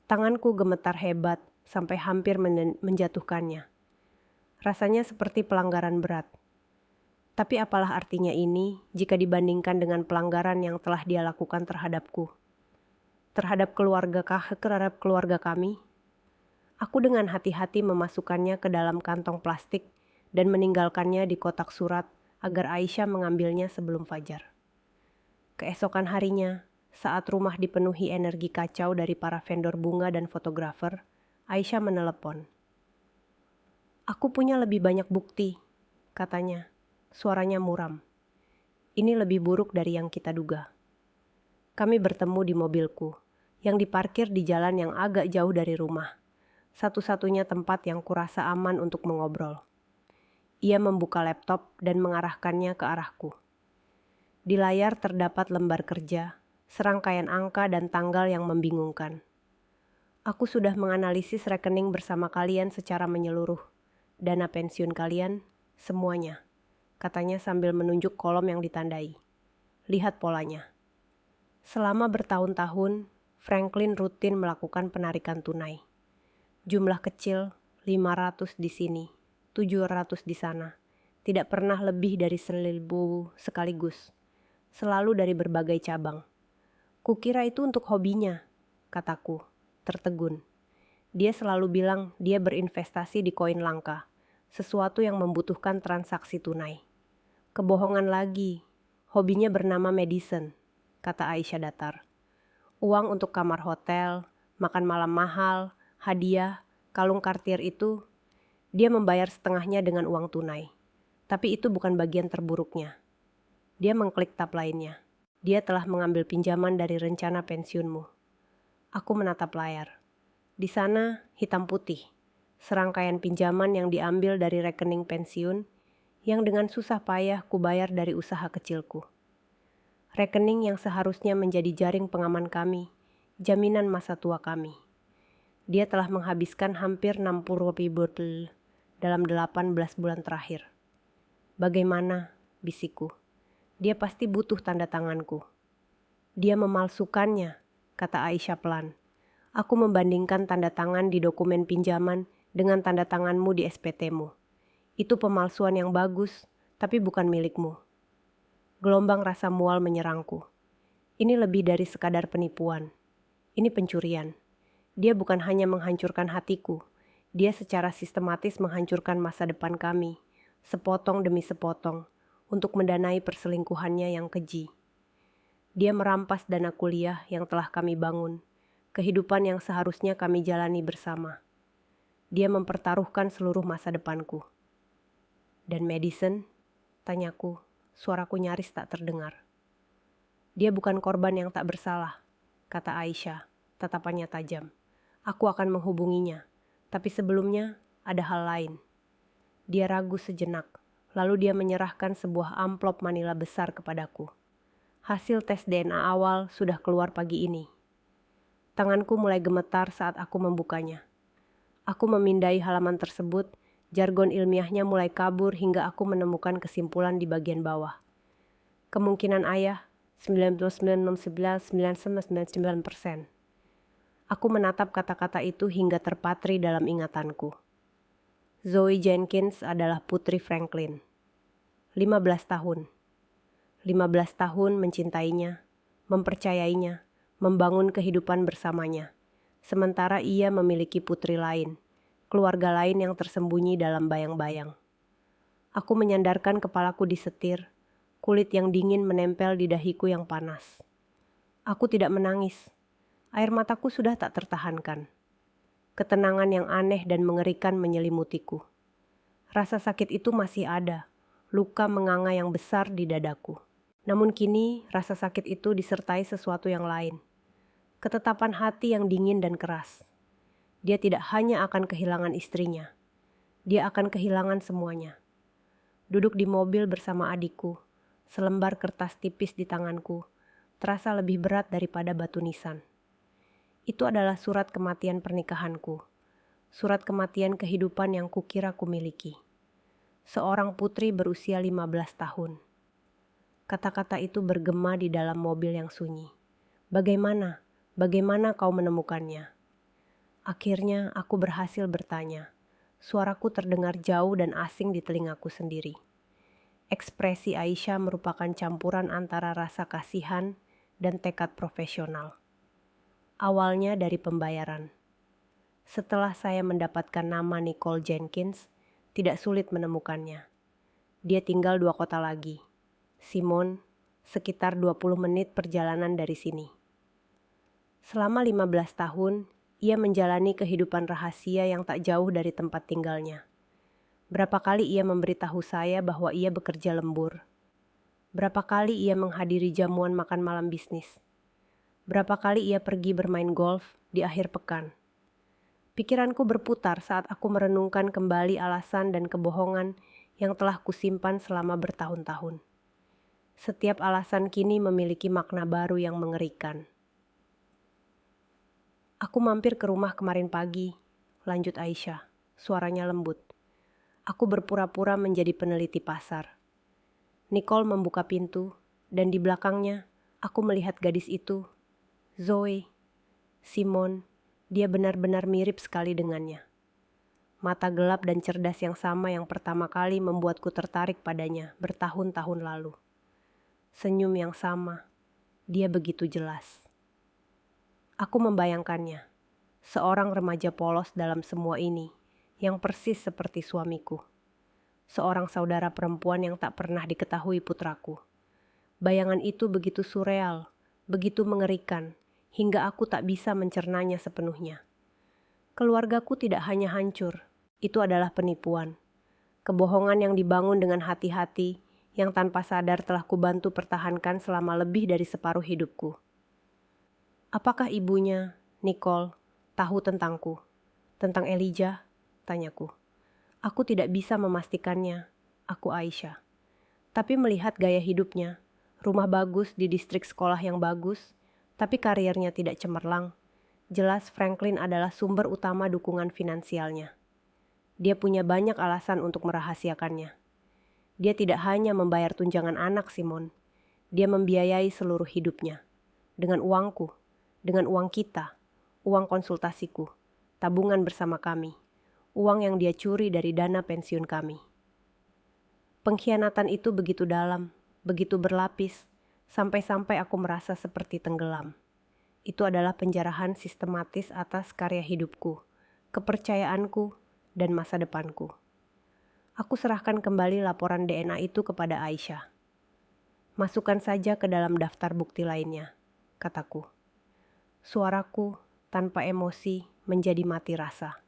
Tanganku gemetar hebat sampai hampir menjatuhkannya. Rasanya seperti pelanggaran berat. Tapi apalah artinya ini jika dibandingkan dengan pelanggaran yang telah dia lakukan terhadapku? Terhadap keluarga kami? Aku dengan hati-hati memasukkannya ke dalam kantong plastik dan meninggalkannya di kotak surat agar Aisyah mengambilnya sebelum fajar. Keesokan harinya, saat rumah dipenuhi energi kacau dari para vendor bunga dan fotografer, Aisyah menelepon. Aku punya lebih banyak bukti, katanya. Suaranya muram. Ini lebih buruk dari yang kita duga. Kami bertemu di mobilku, yang diparkir di jalan yang agak jauh dari rumah. Satu-satunya tempat yang kurasa aman untuk mengobrol. Ia membuka laptop dan mengarahkannya ke arahku. Di layar terdapat lembar kerja, serangkaian angka dan tanggal yang membingungkan. Aku sudah menganalisis rekening bersama kalian secara menyeluruh. Dana pensiun kalian, semuanya. Katanya sambil menunjuk kolom yang ditandai. Lihat polanya. Selama bertahun-tahun, Franklin rutin melakukan penarikan tunai. Jumlah kecil, 500 di sini, 700 di sana. Tidak pernah lebih dari 1.000 sekaligus. Selalu dari berbagai cabang. Kukira itu untuk hobinya, kataku, tertegun. Dia selalu bilang dia berinvestasi di koin langka, sesuatu yang membutuhkan transaksi tunai. Kebohongan lagi, hobinya bernama medicine, kata Aisyah datar. Uang untuk kamar hotel, makan malam mahal, hadiah, kalung Cartier itu, dia membayar setengahnya dengan uang tunai. Tapi itu bukan bagian terburuknya. Dia mengklik tab lainnya. Dia telah mengambil pinjaman dari rencana pensiunmu. Aku menatap layar. Di sana, hitam putih. Serangkaian pinjaman yang diambil dari rekening pensiun yang dengan susah payah kubayar dari usaha kecilku. Rekening yang seharusnya menjadi jaring pengaman kami, jaminan masa tua kami. Dia telah menghabiskan hampir 60.000 dalam 18 bulan terakhir. Bagaimana, bisikku? Dia pasti butuh tanda tanganku. Dia memalsukannya, kata Aisyah pelan. Aku membandingkan tanda tangan di dokumen pinjaman dengan tanda tanganmu di SPT-mu. Itu pemalsuan yang bagus, tapi bukan milikmu. Gelombang rasa mual menyerangku. Ini lebih dari sekadar penipuan. Ini pencurian. Dia bukan hanya menghancurkan hatiku, dia secara sistematis menghancurkan masa depan kami, sepotong demi sepotong, untuk mendanai perselingkuhannya yang keji. Dia merampas dana kuliah yang telah kami bangun, kehidupan yang seharusnya kami jalani bersama. Dia mempertaruhkan seluruh masa depanku. Dan Madison? Tanyaku, suaraku nyaris tak terdengar. Dia bukan korban yang tak bersalah, kata Aisyah, tatapannya tajam. Aku akan menghubunginya, tapi sebelumnya ada hal lain. Dia ragu sejenak, lalu dia menyerahkan sebuah amplop manila besar kepadaku. Hasil tes DNA awal sudah keluar pagi ini. Tanganku mulai gemetar saat aku membukanya. Aku memindai halaman tersebut, jargon ilmiahnya mulai kabur hingga aku menemukan kesimpulan di bagian bawah. Kemungkinan ayah 99,9999%. Aku menatap kata-kata itu hingga terpatri dalam ingatanku. Zoe Jenkins adalah putri Franklin. 15 tahun. 15 tahun mencintainya, mempercayainya, membangun kehidupan bersamanya. Sementara ia memiliki putri lain, keluarga lain yang tersembunyi dalam bayang-bayang. Aku menyandarkan kepalaku di setir, kulit yang dingin menempel di dahiku yang panas. Aku tidak menangis. Air mataku sudah tak tertahankan. Ketenangan yang aneh dan mengerikan menyelimutiku. Rasa sakit itu masih ada, luka menganga yang besar di dadaku. Namun kini rasa sakit itu disertai sesuatu yang lain. Ketetapan hati yang dingin dan keras. Dia tidak hanya akan kehilangan istrinya, dia akan kehilangan semuanya. Duduk di mobil bersama adikku, selembar kertas tipis di tanganku, terasa lebih berat daripada batu nisan. Itu adalah surat kematian pernikahanku, surat kematian kehidupan yang kukira kumiliki. Seorang putri berusia 15 tahun. Kata-kata itu bergema di dalam mobil yang sunyi. Bagaimana? Bagaimana kau menemukannya? Akhirnya aku berhasil bertanya. Suaraku terdengar jauh dan asing di telingaku sendiri. Ekspresi Aisyah merupakan campuran antara rasa kasihan dan tekad profesional. Awalnya dari pembayaran. Setelah saya mendapatkan nama Nicole Jenkins, tidak sulit menemukannya. Dia tinggal 2 kota lagi. Simon, sekitar 20 menit perjalanan dari sini. Selama 15 tahun, ia menjalani kehidupan rahasia yang tak jauh dari tempat tinggalnya. Berapa kali ia memberitahu saya bahwa ia bekerja lembur. Berapa kali ia menghadiri jamuan makan malam bisnis. Berapa kali ia pergi bermain golf di akhir pekan. Pikiranku berputar saat aku merenungkan kembali alasan dan kebohongan yang telah kusimpan selama bertahun-tahun. Setiap alasan kini memiliki makna baru yang mengerikan. Aku mampir ke rumah kemarin pagi, lanjut Aisyah, suaranya lembut. Aku berpura-pura menjadi peneliti pasar. Nicole membuka pintu, dan di belakangnya aku melihat gadis itu. Zoe, Simon, dia benar-benar mirip sekali dengannya. Mata gelap dan cerdas yang sama yang pertama kali membuatku tertarik padanya bertahun-tahun lalu. Senyum yang sama, dia begitu jelas. Aku membayangkannya, seorang remaja polos dalam semua ini, yang persis seperti suamiku. Seorang saudara perempuan yang tak pernah diketahui putraku. Bayangan itu begitu surreal, begitu mengerikan, hingga aku tak bisa mencernanya sepenuhnya. Keluargaku tidak hanya hancur, itu adalah penipuan. Kebohongan yang dibangun dengan hati-hati, yang tanpa sadar telah kubantu pertahankan selama lebih dari separuh hidupku. Apakah ibunya, Nicole, tahu tentangku? Tentang Elijah? Tanyaku. Aku tidak bisa memastikannya, aku Aisyah. Tapi melihat gaya hidupnya, rumah bagus di distrik sekolah yang bagus, tapi karirnya tidak cemerlang. Jelas Franklin adalah sumber utama dukungan finansialnya. Dia punya banyak alasan untuk merahasiakannya. Dia tidak hanya membayar tunjangan anak Simon. Dia membiayai seluruh hidupnya. Dengan uangku, dengan uang kita, uang konsultasiku, tabungan bersama kami, uang yang dia curi dari dana pensiun kami. Pengkhianatan itu begitu dalam, begitu berlapis, Sampai-sampai aku merasa seperti tenggelam. Itu adalah penjarahan sistematis atas karya hidupku, kepercayaanku, dan masa depanku. Aku serahkan kembali laporan DNA itu kepada Aisyah. Masukkan saja ke dalam daftar bukti lainnya, kataku. Suaraku, tanpa emosi, menjadi mati rasa.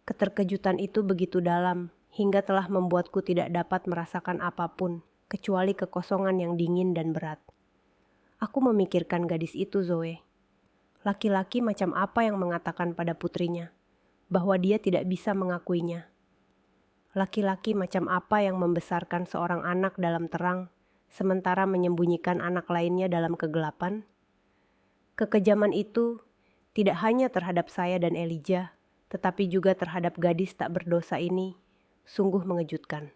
Keterkejutan itu begitu dalam, hingga telah membuatku tidak dapat merasakan apapun, kecuali kekosongan yang dingin dan berat. Aku memikirkan gadis itu, Zoe. Laki-laki macam apa yang mengatakan pada putrinya bahwa dia tidak bisa mengakuinya? Laki-laki macam apa yang membesarkan seorang anak dalam terang, sementara menyembunyikan anak lainnya dalam kegelapan? Kekejaman itu tidak hanya terhadap saya dan Elijah, tetapi juga terhadap gadis tak berdosa ini, sungguh mengejutkan.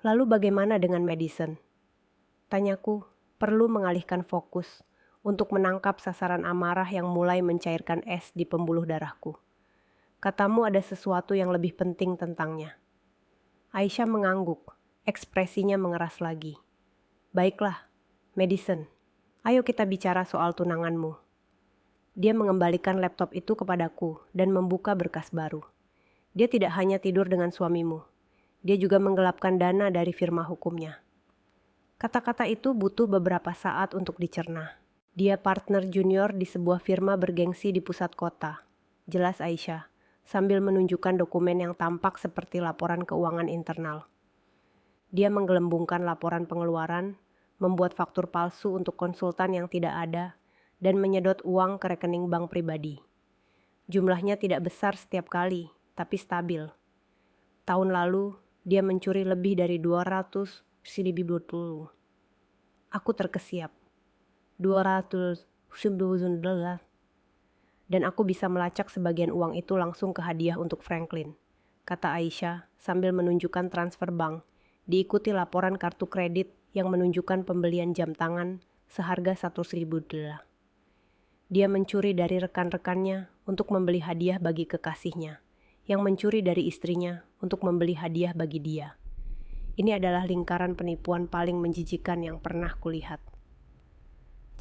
Lalu bagaimana dengan Madison? Tanyaku, perlu mengalihkan fokus untuk menangkap sasaran amarah yang mulai mencairkan es di pembuluh darahku. Katamu ada sesuatu yang lebih penting tentangnya. Aisyah mengangguk, ekspresinya mengeras lagi. Baiklah, Madison, ayo kita bicara soal tunanganmu. Dia mengembalikan laptop itu kepadaku dan membuka berkas baru. Dia tidak hanya tidur dengan suamimu, dia juga menggelapkan dana dari firma hukumnya. Kata-kata itu butuh beberapa saat untuk dicerna. Dia partner junior di sebuah firma bergengsi di pusat kota, jelas Aisyah, sambil menunjukkan dokumen yang tampak seperti laporan keuangan internal. Dia menggelembungkan laporan pengeluaran, membuat faktur palsu untuk konsultan yang tidak ada, dan menyedot uang ke rekening bank pribadi. Jumlahnya tidak besar setiap kali, tapi stabil. Tahun lalu, dia mencuri lebih dari 220. Aku terkesiap. 200 $. Dan aku bisa melacak sebagian uang itu langsung ke hadiah untuk Franklin, kata Aisyah sambil menunjukkan transfer bank, diikuti laporan kartu kredit yang menunjukkan pembelian jam tangan seharga $100.000. Dia mencuri dari rekan-rekannya untuk membeli hadiah bagi kekasihnya, yang mencuri dari istrinya untuk membeli hadiah bagi dia. Ini adalah lingkaran penipuan paling menjijikan yang pernah kulihat.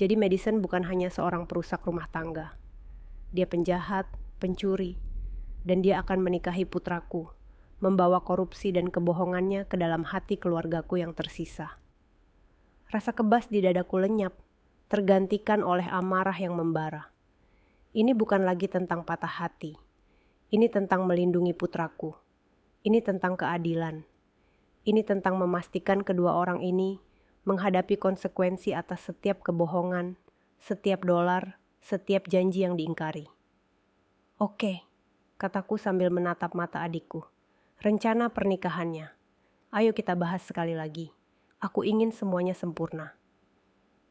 Jadi Madison bukan hanya seorang perusak rumah tangga. Dia penjahat, pencuri, dan dia akan menikahi putraku, membawa korupsi dan kebohongannya ke dalam hati keluargaku yang tersisa. Rasa kebas di dadaku lenyap, tergantikan oleh amarah yang membara. Ini bukan lagi tentang patah hati. Ini tentang melindungi putraku. Ini tentang keadilan. Ini tentang memastikan kedua orang ini menghadapi konsekuensi atas setiap kebohongan, setiap dolar, setiap janji yang diingkari. Oke, kataku sambil menatap mata adikku. Rencana pernikahannya. Ayo kita bahas sekali lagi. Aku ingin semuanya sempurna.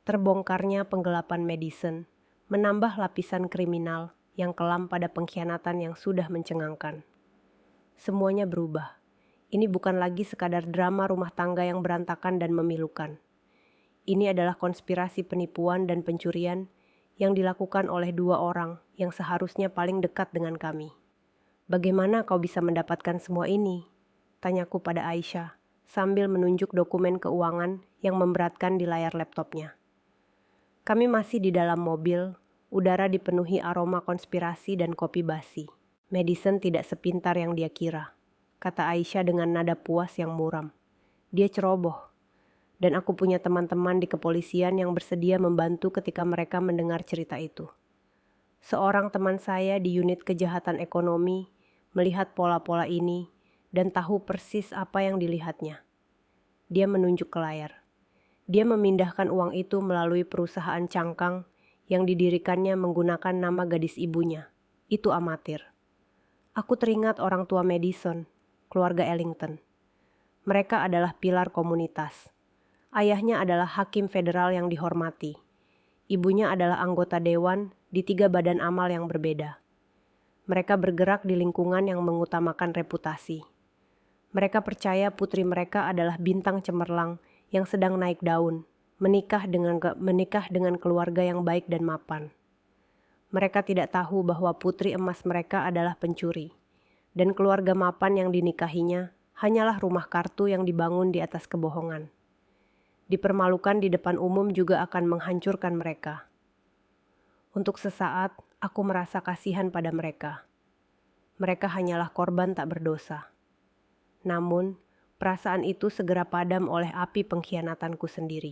Terbongkarnya penggelapan Madison menambah lapisan kriminal yang kelam pada pengkhianatan yang sudah mencengangkan. Semuanya berubah. Ini bukan lagi sekadar drama rumah tangga yang berantakan dan memilukan. Ini adalah konspirasi penipuan dan pencurian yang dilakukan oleh dua orang yang seharusnya paling dekat dengan kami. Bagaimana kau bisa mendapatkan semua ini? Tanyaku pada Aisyah sambil menunjuk dokumen keuangan yang memberatkan di layar laptopnya. Kami masih di dalam mobil, udara dipenuhi aroma konspirasi dan kopi basi. Madison tidak sepintar yang dia kira, kata Aisyah dengan nada puas yang muram. Dia ceroboh. Dan aku punya teman-teman di kepolisian yang bersedia membantu ketika mereka mendengar cerita itu. Seorang teman saya di unit kejahatan ekonomi melihat pola-pola ini dan tahu persis apa yang dilihatnya. Dia menunjuk ke layar. Dia memindahkan uang itu melalui perusahaan cangkang yang didirikannya menggunakan nama gadis ibunya. Itu amatir. Aku teringat orang tua Madison, keluarga Ellington. Mereka adalah pilar komunitas. Ayahnya adalah hakim federal yang dihormati. Ibunya adalah anggota dewan di 3 badan amal yang berbeda. Mereka bergerak di lingkungan yang mengutamakan reputasi. Mereka percaya putri mereka adalah bintang cemerlang yang sedang naik daun, menikah dengan keluarga yang baik dan mapan. Mereka tidak tahu bahwa putri emas mereka adalah pencuri, dan keluarga mapan yang dinikahinya hanyalah rumah kartu yang dibangun di atas kebohongan. Dipermalukan di depan umum juga akan menghancurkan mereka. Untuk sesaat, aku merasa kasihan pada mereka. Mereka hanyalah korban tak berdosa. Namun, perasaan itu segera padam oleh api pengkhianatanku sendiri.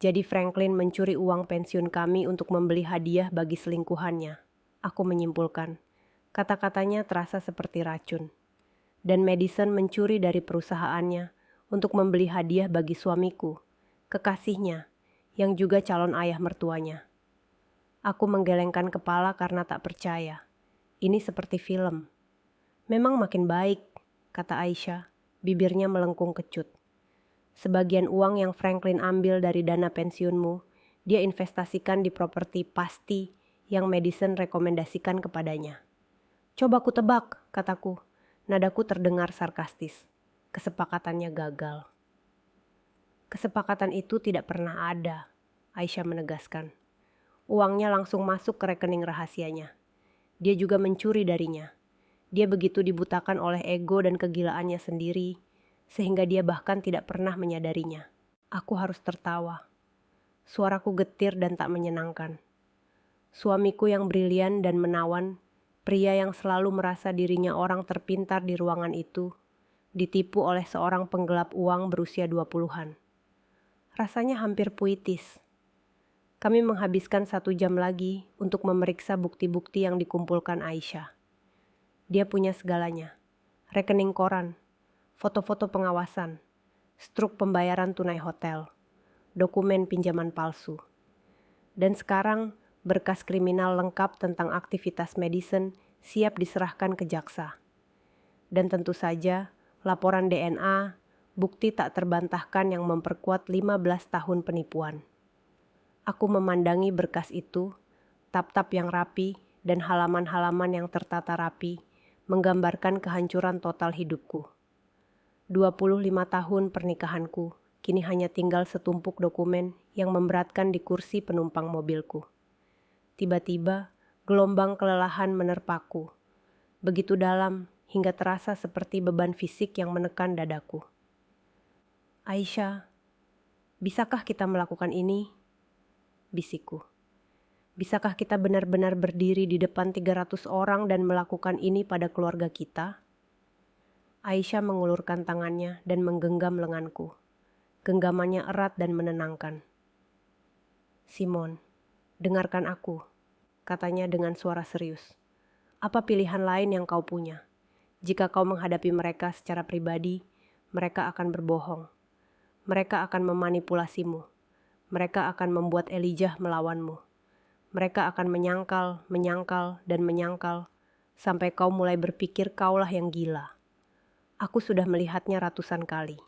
Jadi Franklin mencuri uang pensiun kami untuk membeli hadiah bagi selingkuhannya. Aku menyimpulkan, kata-katanya terasa seperti racun. Dan Madison mencuri dari perusahaannya untuk membeli hadiah bagi suamiku, kekasihnya, yang juga calon ayah mertuanya. Aku menggelengkan kepala karena tak percaya. Ini seperti film. Memang makin baik, kata Aisyah, bibirnya melengkung kecut. Sebagian uang yang Franklin ambil dari dana pensiunmu, dia investasikan di properti pasti yang Madison rekomendasikan kepadanya. Coba ku tebak, kataku. Nadaku terdengar sarkastis. Kesepakatannya gagal. Kesepakatan itu tidak pernah ada, Aisyah menegaskan. Uangnya langsung masuk ke rekening rahasianya. Dia juga mencuri darinya. Dia begitu dibutakan oleh ego dan kegilaannya sendiri, sehingga dia bahkan tidak pernah menyadarinya. Aku harus tertawa. Suaraku getir dan tak menyenangkan. Suamiku yang brilian dan menawan, pria yang selalu merasa dirinya orang terpintar di ruangan itu, ditipu oleh seorang penggelap uang berusia 20-an. Rasanya hampir puitis. Kami menghabiskan 1 jam lagi untuk memeriksa bukti-bukti yang dikumpulkan Aisyah. Dia punya segalanya. Rekening koran, foto-foto pengawasan, struk pembayaran tunai hotel, dokumen pinjaman palsu. Dan sekarang berkas kriminal lengkap tentang aktivitas Madison siap diserahkan ke jaksa. Dan tentu saja laporan DNA, bukti tak terbantahkan yang memperkuat 15 tahun penipuan. Aku memandangi berkas itu, tap-tap yang rapi dan halaman-halaman yang tertata rapi, menggambarkan kehancuran total hidupku. 25 tahun pernikahanku, kini hanya tinggal setumpuk dokumen yang memberatkan di kursi penumpang mobilku. Tiba-tiba, gelombang kelelahan menerpaku. Begitu dalam, hingga terasa seperti beban fisik yang menekan dadaku. Aisyah, bisakah kita melakukan ini? Bisikku. Bisakah kita benar-benar berdiri di depan 300 orang dan melakukan ini pada keluarga kita? Aisyah mengulurkan tangannya dan menggenggam lenganku. Genggamannya erat dan menenangkan. Simon, dengarkan aku, katanya dengan suara serius. Apa pilihan lain yang kau punya? Jika kau menghadapi mereka secara pribadi, mereka akan berbohong. Mereka akan memanipulasimu. Mereka akan membuat Elijah melawanmu. Mereka akan menyangkal, dan menyangkal, sampai kau mulai berpikir kaulah yang gila. Aku sudah melihatnya ratusan kali.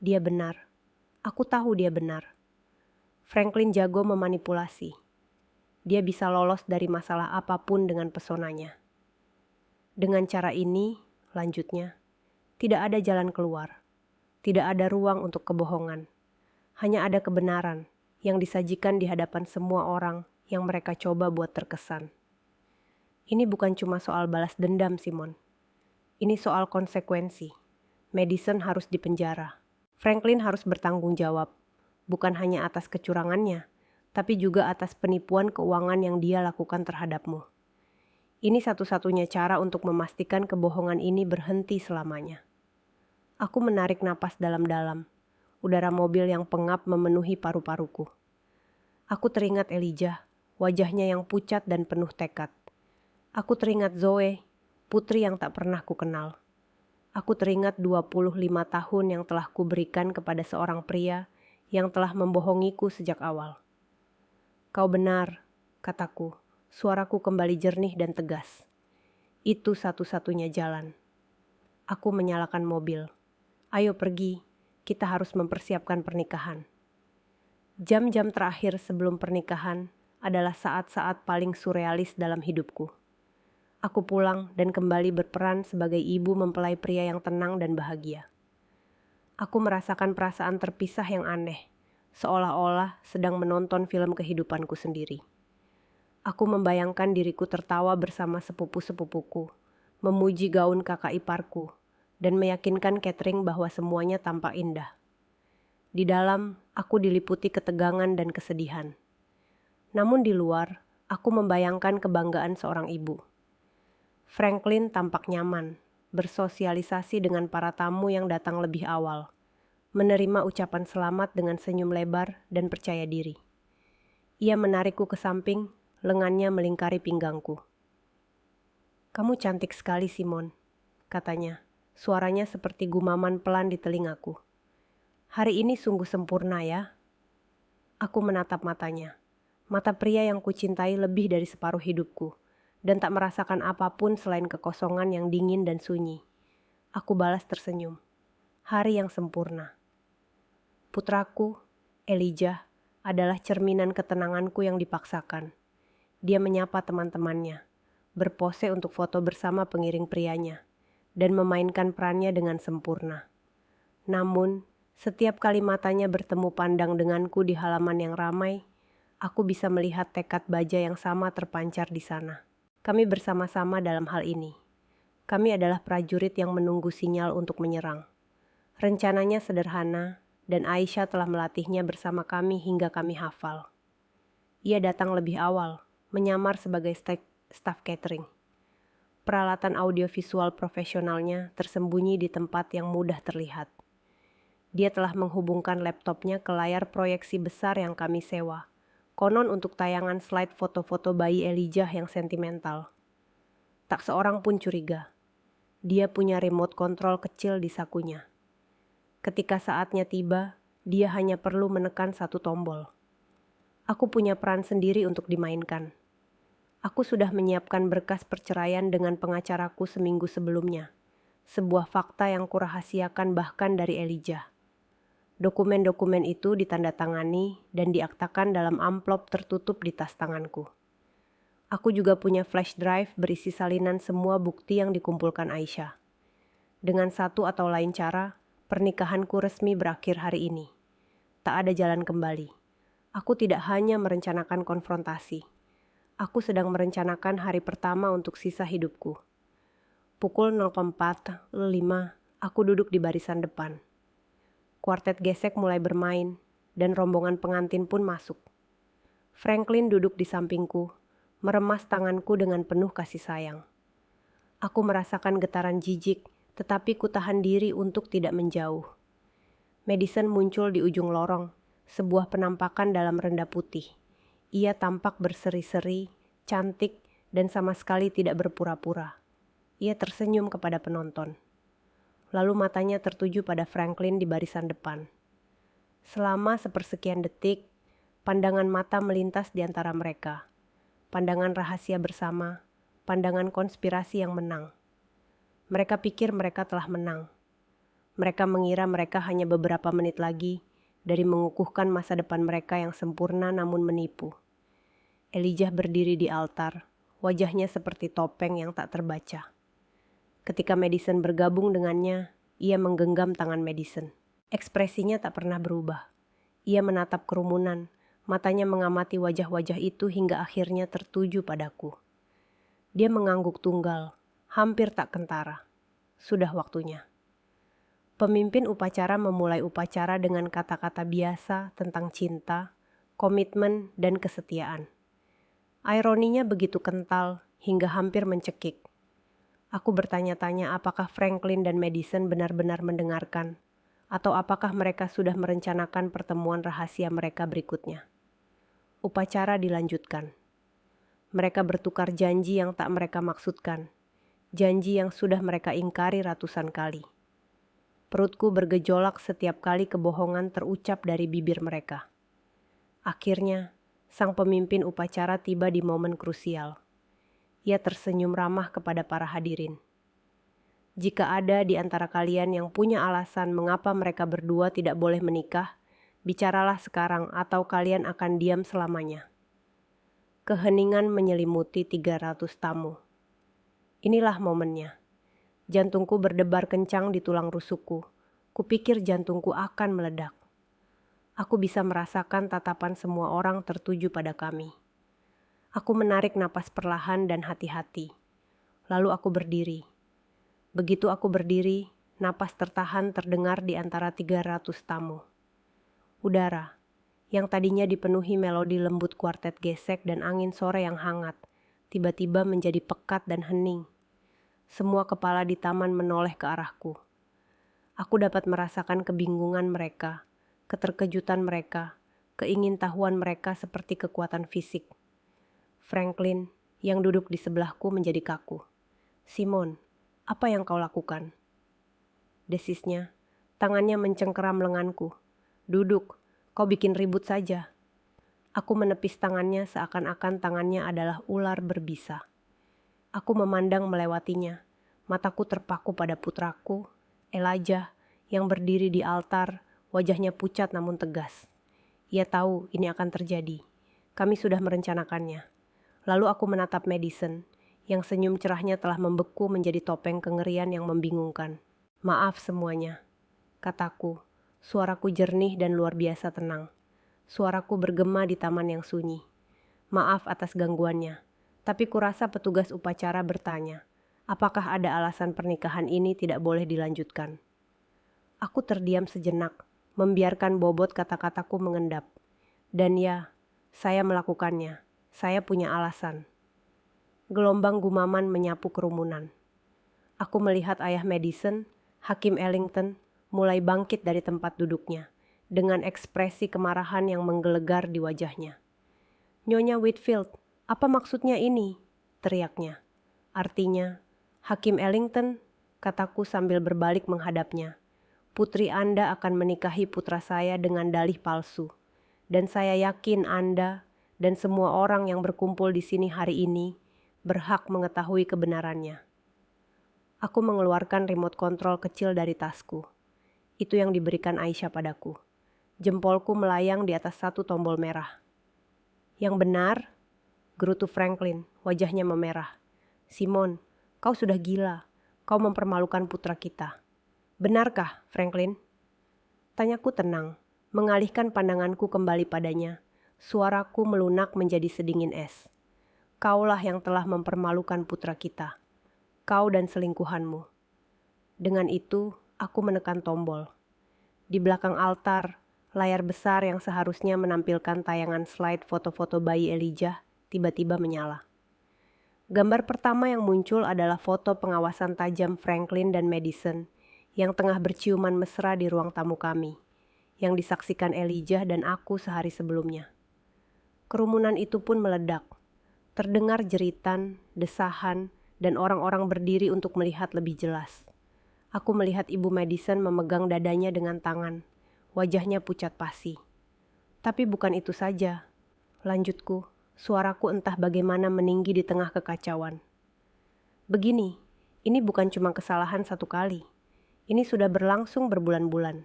Dia benar. Aku tahu dia benar. Franklin jago memanipulasi. Dia bisa lolos dari masalah apapun dengan pesonanya. Dengan cara ini, lanjutnya, tidak ada jalan keluar. Tidak ada ruang untuk kebohongan. Hanya ada kebenaran yang disajikan di hadapan semua orang yang mereka coba buat terkesan. Ini bukan cuma soal balas dendam, Simon. Ini soal konsekuensi. Madison harus dipenjara. Franklin harus bertanggung jawab, bukan hanya atas kecurangannya, tapi juga atas penipuan keuangan yang dia lakukan terhadapmu. Ini satu-satunya cara untuk memastikan kebohongan ini berhenti selamanya. Aku menarik napas dalam-dalam. Udara mobil yang pengap memenuhi paru-paruku. Aku teringat Elijah, wajahnya yang pucat dan penuh tekad. Aku teringat Zoe, putri yang tak pernah ku kenal. Aku teringat 25 tahun yang telah kuberikan kepada seorang pria yang telah membohongiku sejak awal. Kau benar, kataku. Suaraku kembali jernih dan tegas. Itu satu-satunya jalan. Aku menyalakan mobil. Ayo pergi, kita harus mempersiapkan pernikahan. Jam-jam terakhir sebelum pernikahan adalah saat-saat paling surrealis dalam hidupku. Aku pulang dan kembali berperan sebagai ibu mempelai pria yang tenang dan bahagia. Aku merasakan perasaan terpisah yang aneh, seolah-olah sedang menonton film kehidupanku sendiri. Aku membayangkan diriku tertawa bersama sepupu-sepupuku, memuji gaun kakak iparku, dan meyakinkan Catherine bahwa semuanya tampak indah. Di dalam, aku diliputi ketegangan dan kesedihan. Namun di luar, aku membayangkan kebanggaan seorang ibu. Franklin tampak nyaman, bersosialisasi dengan para tamu yang datang lebih awal, menerima ucapan selamat dengan senyum lebar dan percaya diri. Ia menarikku ke samping, lengannya melingkari pinggangku. "Kamu cantik sekali, Simon," katanya. Suaranya seperti gumaman pelan di telingaku. "Hari ini sungguh sempurna ya." Aku menatap matanya. Mata pria yang kucintai lebih dari separuh hidupku, dan tak merasakan apapun selain kekosongan yang dingin dan sunyi. Aku balas tersenyum. Hari yang sempurna. Putraku, Elijah, adalah cerminan ketenanganku yang dipaksakan. Dia menyapa teman-temannya, berpose untuk foto bersama pengiring prianya, dan memainkan perannya dengan sempurna. Namun, setiap kali matanya bertemu pandang denganku di halaman yang ramai, aku bisa melihat tekad baja yang sama terpancar di sana. Kami bersama-sama dalam hal ini. Kami adalah prajurit yang menunggu sinyal untuk menyerang. Rencananya sederhana, dan Aisyah telah melatihnya bersama kami hingga kami hafal. Ia datang lebih awal, menyamar sebagai staf catering. Peralatan audiovisual profesionalnya tersembunyi di tempat yang mudah terlihat. Dia telah menghubungkan laptopnya ke layar proyeksi besar yang kami sewa, konon untuk tayangan slide foto-foto bayi Elijah yang sentimental. Tak seorang pun curiga. Dia punya remote control kecil di sakunya. Ketika saatnya tiba, dia hanya perlu menekan satu tombol. Aku punya peran sendiri untuk dimainkan. Aku sudah menyiapkan berkas perceraian dengan pengacaraku seminggu sebelumnya. Sebuah fakta yang kurahasiakan bahkan dari Elijah. Dokumen-dokumen itu ditandatangani dan diaktakan dalam amplop tertutup di tas tanganku. Aku juga punya flash drive berisi salinan semua bukti yang dikumpulkan Aisyah. Dengan satu atau lain cara, pernikahanku resmi berakhir hari ini. Tak ada jalan kembali. Aku tidak hanya merencanakan konfrontasi. Aku sedang merencanakan hari pertama untuk sisa hidupku. Pukul 04.05, aku duduk di barisan depan. Kuartet gesek mulai bermain, dan rombongan pengantin pun masuk. Franklin duduk di sampingku, meremas tanganku dengan penuh kasih sayang. Aku merasakan getaran jijik, tetapi kutahan diri untuk tidak menjauh. Madison muncul di ujung lorong, sebuah penampakan dalam renda putih. Ia tampak berseri-seri, cantik, dan sama sekali tidak berpura-pura. Ia tersenyum kepada penonton. Lalu matanya tertuju pada Franklin di barisan depan. Selama sepersekian detik, pandangan mata melintas di antara mereka. Pandangan rahasia bersama, pandangan konspirasi yang menang. Mereka pikir mereka telah menang. Mereka mengira mereka hanya beberapa menit lagi dari mengukuhkan masa depan mereka yang sempurna namun menipu. Elijah berdiri di altar, wajahnya seperti topeng yang tak terbaca. Ketika Madison bergabung dengannya, ia menggenggam tangan Madison. Ekspresinya tak pernah berubah. Ia menatap kerumunan, matanya mengamati wajah-wajah itu hingga akhirnya tertuju padaku. Dia mengangguk tunggal, hampir tak kentara. Sudah waktunya. Pemimpin upacara memulai upacara dengan kata-kata biasa tentang cinta, komitmen, dan kesetiaan. Ironinya begitu kental hingga hampir mencekik. Aku bertanya-tanya apakah Franklin dan Madison benar-benar mendengarkan, atau apakah mereka sudah merencanakan pertemuan rahasia mereka berikutnya. Upacara dilanjutkan. Mereka bertukar janji yang tak mereka maksudkan, janji yang sudah mereka ingkari ratusan kali. Perutku bergejolak setiap kali kebohongan terucap dari bibir mereka. Akhirnya, sang pemimpin upacara tiba di momen krusial. Ia tersenyum ramah kepada para hadirin. Jika ada di antara kalian yang punya alasan mengapa mereka berdua tidak boleh menikah, bicaralah sekarang atau kalian akan diam selamanya. Keheningan menyelimuti 300 tamu. Inilah momennya. Jantungku berdebar kencang di tulang rusukku. Kupikir jantungku akan meledak. Aku bisa merasakan tatapan semua orang tertuju pada kami. Aku menarik napas perlahan dan hati-hati. Lalu aku berdiri. Begitu aku berdiri, napas tertahan terdengar di antara 300 tamu. Udara, yang tadinya dipenuhi melodi lembut kuartet gesek dan angin sore yang hangat, tiba-tiba menjadi pekat dan hening. Semua kepala di taman menoleh ke arahku. Aku dapat merasakan kebingungan mereka, keterkejutan mereka, keingintahuan mereka seperti kekuatan fisik. Franklin, yang duduk di sebelahku menjadi kaku. "Simon, apa yang kau lakukan?" Desisnya, tangannya mencengkeram lenganku. "Duduk, kau bikin ribut saja." Aku menepis tangannya seakan-akan tangannya adalah ular berbisa. Aku memandang melewatinya. Mataku terpaku pada putraku, Elijah, yang berdiri di altar, wajahnya pucat namun tegas. Ia tahu ini akan terjadi. Kami sudah merencanakannya. Lalu aku menatap Madison, yang senyum cerahnya telah membeku menjadi topeng kengerian yang membingungkan. "Maaf semuanya," kataku. Suaraku jernih dan luar biasa tenang. Suaraku bergema di taman yang sunyi. "Maaf atas gangguannya, tapi kurasa petugas upacara bertanya, apakah ada alasan pernikahan ini tidak boleh dilanjutkan?" Aku terdiam sejenak, membiarkan bobot kata-kataku mengendap. Dan ya, saya melakukannya. Saya punya alasan. Gelombang gumaman menyapu kerumunan. Aku melihat ayah Madison, Hakim Ellington, mulai bangkit dari tempat duduknya, dengan ekspresi kemarahan yang menggelegar di wajahnya. "Nyonya Whitfield, apa maksudnya ini?" teriaknya. "Artinya, Hakim Ellington," kataku sambil berbalik menghadapnya, "putri Anda akan menikahi putra saya dengan dalih palsu. Dan saya yakin Anda dan semua orang yang berkumpul di sini hari ini berhak mengetahui kebenarannya." Aku mengeluarkan remote control kecil dari tasku. Itu yang diberikan Aisyah padaku. Jempolku melayang di atas satu tombol merah. "Yang benar?" gerutu Franklin, wajahnya memerah. "Simon, kau sudah gila. Kau mempermalukan putra kita." "Benarkah, Franklin?" Tanyaku tenang, mengalihkan pandanganku kembali padanya. Suaraku melunak menjadi sedingin es. "Kaulah yang telah mempermalukan putra kita. Kau dan selingkuhanmu." Dengan itu, aku menekan tombol. Di belakang altar, layar besar yang seharusnya menampilkan tayangan slide foto-foto bayi Elijah tiba-tiba menyala. Gambar pertama yang muncul adalah foto pengawasan tajam Franklin dan Madison yang tengah berciuman mesra di ruang tamu kami, yang disaksikan Elijah dan aku sehari sebelumnya. Kerumunan itu pun meledak. Terdengar jeritan, desahan, dan orang-orang berdiri untuk melihat lebih jelas. Aku melihat Ibu Madison memegang dadanya dengan tangan. Wajahnya pucat pasi. "Tapi bukan itu saja," lanjutku, suaraku entah bagaimana meninggi di tengah kekacauan. "Begini, ini bukan cuma kesalahan satu kali. Ini sudah berlangsung berbulan-bulan."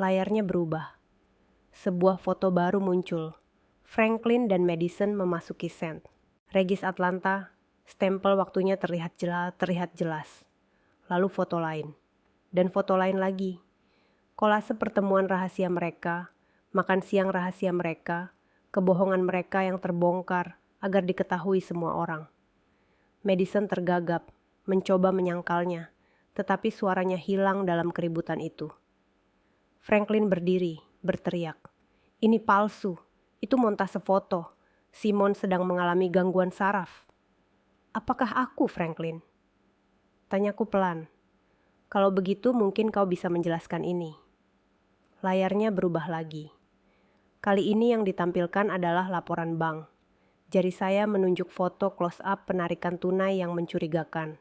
Layarnya berubah. Sebuah foto baru muncul. Franklin dan Madison memasuki St. Regis Atlanta. Stempel waktunya terlihat jelas. Lalu foto lain. Dan foto lain lagi. Kolase pertemuan rahasia mereka, makan siang rahasia mereka, kebohongan mereka yang terbongkar agar diketahui semua orang. Madison tergagap, mencoba menyangkalnya, tetapi suaranya hilang dalam keributan itu. Franklin berdiri, berteriak, "Ini palsu, itu montase foto. Simon sedang mengalami gangguan saraf." "Apakah aku, Franklin?" Tanyaku pelan. "Kalau begitu mungkin kau bisa menjelaskan ini." Layarnya berubah lagi. Kali ini yang ditampilkan adalah laporan bank. Jari saya menunjuk foto close-up penarikan tunai yang mencurigakan.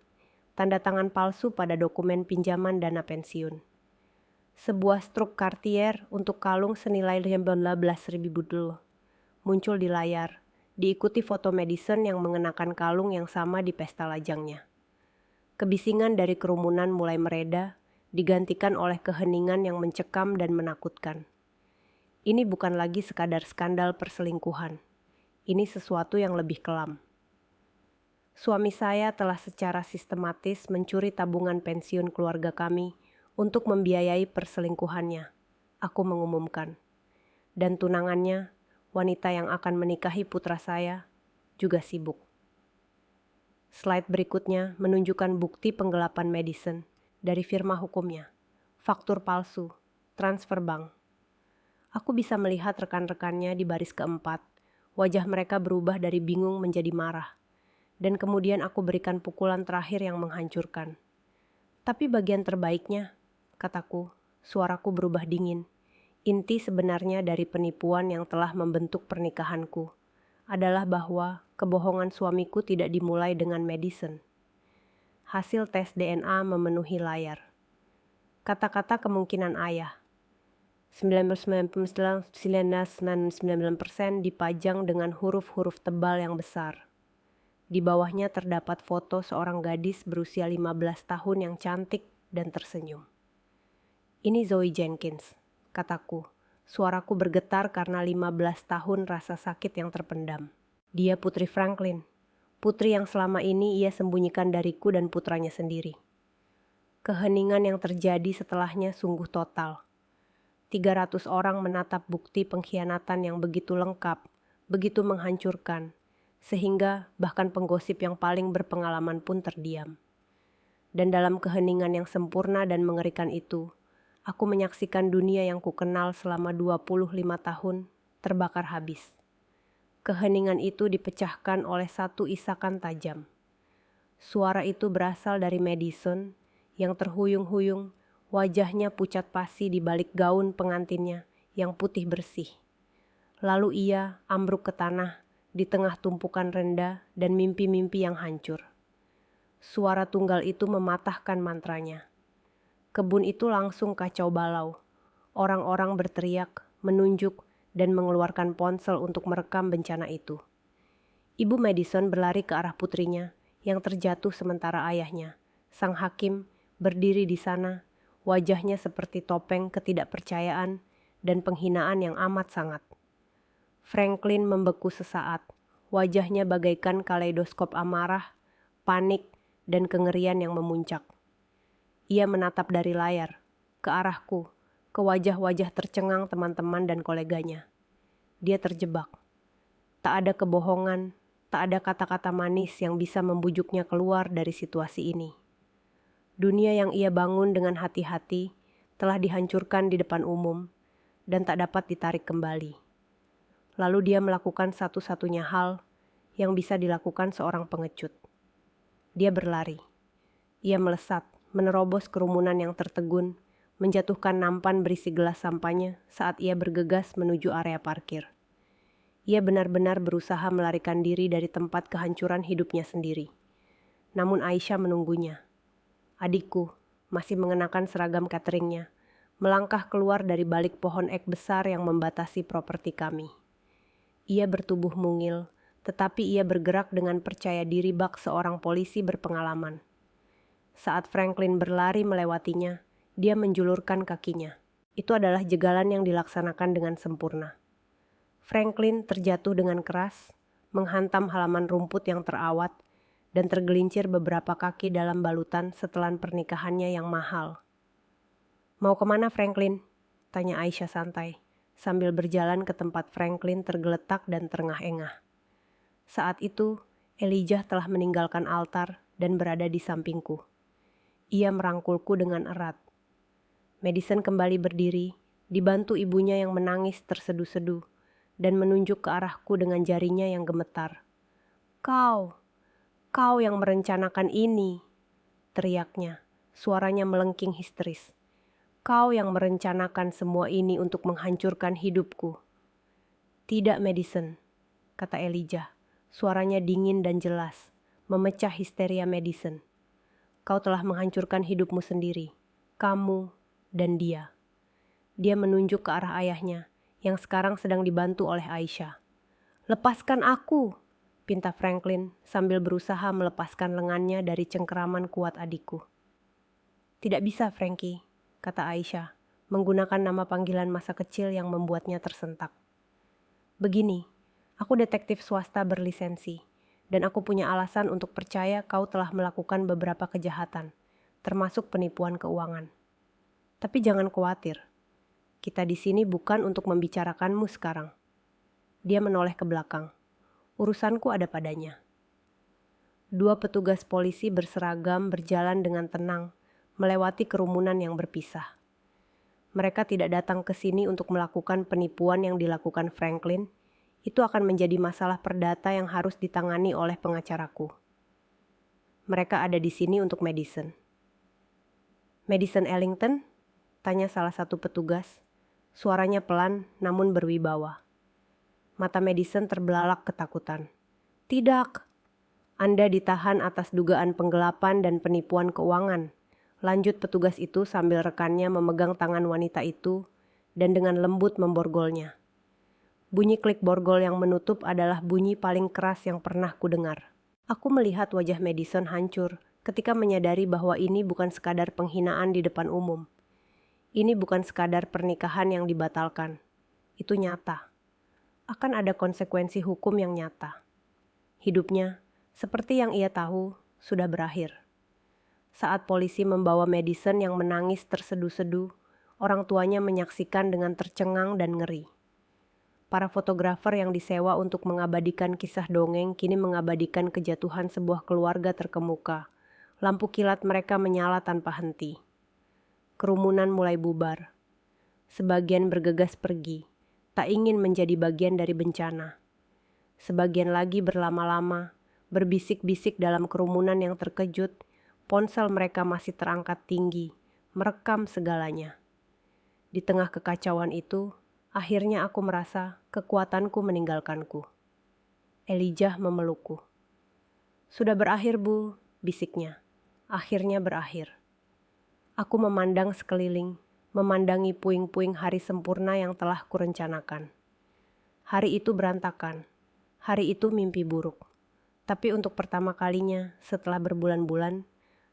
Tanda tangan palsu pada dokumen pinjaman dana pensiun. Sebuah struk Cartier untuk kalung senilai 15.000 dolar muncul di layar, diikuti foto Madison yang mengenakan kalung yang sama di pesta lajangnya. Kebisingan dari kerumunan mulai mereda, digantikan oleh keheningan yang mencekam dan menakutkan. Ini bukan lagi sekadar skandal perselingkuhan. Ini sesuatu yang lebih kelam. Suami saya telah secara sistematis mencuri tabungan pensiun keluarga kami untuk membiayai perselingkuhannya, aku mengumumkan. Dan tunangannya, wanita yang akan menikahi putra saya, juga sibuk. Slide berikutnya menunjukkan bukti penggelapan Madison dari firma hukumnya, faktur palsu, transfer bank. Aku bisa melihat rekan-rekannya di baris keempat. Wajah mereka berubah dari bingung menjadi marah. Dan kemudian aku berikan pukulan terakhir yang menghancurkan. Tapi bagian terbaiknya, kataku, suaraku berubah dingin. Inti sebenarnya dari penipuan yang telah membentuk pernikahanku adalah bahwa kebohongan suamiku tidak dimulai dengan Madison. Hasil tes DNA memenuhi layar. Kata-kata kemungkinan ayah. 99,99% dipajang dengan huruf-huruf tebal yang besar. Di bawahnya terdapat foto seorang gadis berusia 15 tahun yang cantik dan tersenyum. Ini Zoe Jenkins, kataku. Suaraku bergetar karena 15 tahun rasa sakit yang terpendam. Dia putri Franklin, putri yang selama ini ia sembunyikan dariku dan putranya sendiri. Keheningan yang terjadi setelahnya sungguh total. 300 orang menatap bukti pengkhianatan yang begitu lengkap, begitu menghancurkan, sehingga bahkan penggosip yang paling berpengalaman pun terdiam. Dan dalam keheningan yang sempurna dan mengerikan itu, aku menyaksikan dunia yang kukenal selama 25 tahun terbakar habis. Keheningan itu dipecahkan oleh satu isakan tajam. Suara itu berasal dari Madison yang terhuyung-huyung, wajahnya pucat pasi di balik gaun pengantinnya yang putih bersih. Lalu ia ambruk ke tanah di tengah tumpukan rendah dan mimpi-mimpi yang hancur. Suara tunggal itu mematahkan mantranya. Kebun itu langsung kacau balau. Orang-orang berteriak, menunjuk, dan mengeluarkan ponsel untuk merekam bencana itu. Ibu Madison berlari ke arah putrinya yang terjatuh sementara ayahnya, sang hakim, berdiri di sana. Wajahnya seperti topeng ketidakpercayaan dan penghinaan yang amat sangat. Franklin membeku sesaat, wajahnya bagaikan kaleidoskop amarah, panik, dan kengerian yang memuncak. Ia menatap dari layar, ke arahku, ke wajah-wajah tercengang teman-teman dan koleganya. Dia terjebak. Tak ada kebohongan, tak ada kata-kata manis yang bisa membujuknya keluar dari situasi ini. Dunia yang ia bangun dengan hati-hati telah dihancurkan di depan umum dan tak dapat ditarik kembali. Lalu dia melakukan satu-satunya hal yang bisa dilakukan seorang pengecut. Dia berlari. Ia melesat, menerobos kerumunan yang tertegun, menjatuhkan nampan berisi gelas sampahnya saat ia bergegas menuju area parkir. Ia benar-benar berusaha melarikan diri dari tempat kehancuran hidupnya sendiri. Namun Aisyah menunggunya. Adikku, masih mengenakan seragam cateringnya, melangkah keluar dari balik pohon ek besar yang membatasi properti kami. Ia bertubuh mungil, tetapi ia bergerak dengan percaya diri bak seorang polisi berpengalaman. Saat Franklin berlari melewatinya, dia menjulurkan kakinya. Itu adalah jegalan yang dilaksanakan dengan sempurna. Franklin terjatuh dengan keras, menghantam halaman rumput yang terawat, dan tergelincir beberapa kaki dalam balutan setelan pernikahannya yang mahal. "Mau kemana, Franklin?" tanya Aisyah santai, sambil berjalan ke tempat Franklin tergeletak dan terengah-engah. Saat itu, Elijah telah meninggalkan altar dan berada di sampingku. Ia merangkulku dengan erat. Madison kembali berdiri, dibantu ibunya yang menangis tersedu-sedu, dan menunjuk ke arahku dengan jarinya yang gemetar. Kau yang merencanakan ini, teriaknya, suaranya melengking histeris. Kau yang merencanakan semua ini untuk menghancurkan hidupku. Tidak, Madison, kata Elijah, suaranya dingin dan jelas, memecah histeria Madison. Kau telah menghancurkan hidupmu sendiri, kamu dan dia. Dia menunjuk ke arah ayahnya, yang sekarang sedang dibantu oleh Aisyah. Lepaskan aku, pinta Franklin sambil berusaha melepaskan lengannya dari cengkeraman kuat adikku. Tidak bisa, Frankie, kata Aisyah, menggunakan nama panggilan masa kecil yang membuatnya tersentak. Begini, aku detektif swasta berlisensi, dan aku punya alasan untuk percaya kau telah melakukan beberapa kejahatan, termasuk penipuan keuangan. Tapi jangan khawatir, kita di sini bukan untuk membicarakanmu sekarang. Dia menoleh ke belakang. Urusanku ada padanya. Dua petugas polisi berseragam berjalan dengan tenang, melewati kerumunan yang berpisah. mereka tidak datang ke sini untuk melakukan penipuan yang dilakukan Franklin, itu akan menjadi masalah perdata yang harus ditangani oleh pengacaraku. Mereka ada di sini untuk Madison. Madison Ellington? Tanya salah satu petugas. Suaranya pelan namun berwibawa. Mata Madison terbelalak ketakutan. Tidak. Anda ditahan atas dugaan penggelapan dan penipuan keuangan. Lanjut petugas itu sambil rekannya memegang tangan wanita itu dan dengan lembut memborgolnya. Bunyi klik borgol yang menutup adalah bunyi paling keras yang pernah kudengar. Aku melihat wajah Madison hancur ketika menyadari bahwa ini bukan sekadar penghinaan di depan umum. Ini bukan sekadar pernikahan yang dibatalkan. Itu nyata. Akan ada konsekuensi hukum yang nyata. Hidupnya, seperti yang ia tahu, sudah berakhir. Saat polisi membawa Madison yang menangis terseduh-seduh, orang tuanya menyaksikan dengan tercengang dan ngeri. Para fotografer yang disewa untuk mengabadikan kisah dongeng kini mengabadikan kejatuhan sebuah keluarga terkemuka. Lampu kilat mereka menyala tanpa henti. Kerumunan mulai bubar. Sebagian bergegas pergi, tak ingin menjadi bagian dari bencana. Sebagian lagi berlama-lama, berbisik-bisik dalam kerumunan yang terkejut. Ponsel mereka masih terangkat tinggi, merekam segalanya. Di tengah kekacauan itu, akhirnya aku merasa kekuatanku meninggalkanku. Elijah memelukku. Sudah berakhir, Bu, bisiknya. Akhirnya berakhir. Aku memandang sekeliling, memandangi puing-puing hari sempurna yang telah kurencanakan. Hari itu berantakan. Hari itu mimpi buruk. Tapi untuk pertama kalinya setelah berbulan-bulan,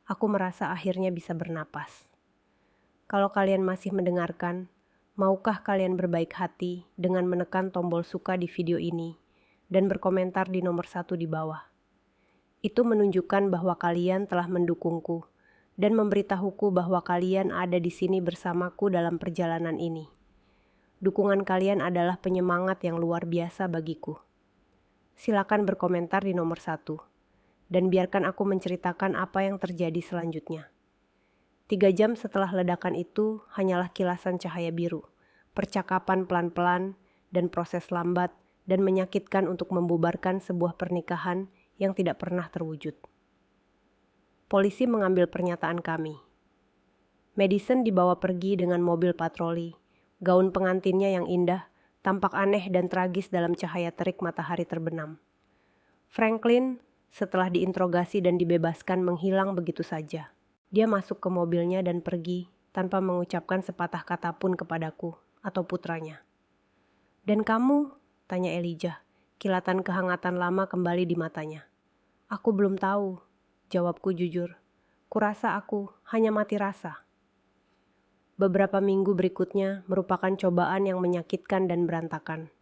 aku merasa akhirnya bisa bernapas. Kalau kalian masih mendengarkan, maukah kalian berbaik hati dengan menekan tombol suka di video ini dan berkomentar di nomor 1 di bawah. Itu menunjukkan bahwa kalian telah mendukungku dan memberitahuku bahwa kalian ada di sini bersamaku dalam perjalanan ini. Dukungan kalian adalah penyemangat yang luar biasa bagiku. Silakan berkomentar di nomor 1 dan biarkan aku menceritakan apa yang terjadi selanjutnya. 3 jam setelah ledakan itu hanyalah kilasan cahaya biru, percakapan pelan-pelan, dan proses lambat dan menyakitkan untuk membubarkan sebuah pernikahan yang tidak pernah terwujud. Polisi mengambil pernyataan kami. Madison dibawa pergi dengan mobil patroli. Gaun pengantinnya yang indah tampak aneh dan tragis dalam cahaya terik matahari terbenam. Franklin, setelah diinterogasi dan dibebaskan, menghilang begitu saja. Dia masuk ke mobilnya dan pergi tanpa mengucapkan sepatah kata pun kepadaku atau putranya. Dan kamu? Tanya Elijah. Kilatan kehangatan lama kembali di matanya. Aku belum tahu, jawabku jujur. Kurasa aku hanya mati rasa. Beberapa minggu berikutnya merupakan cobaan yang menyakitkan dan berantakan.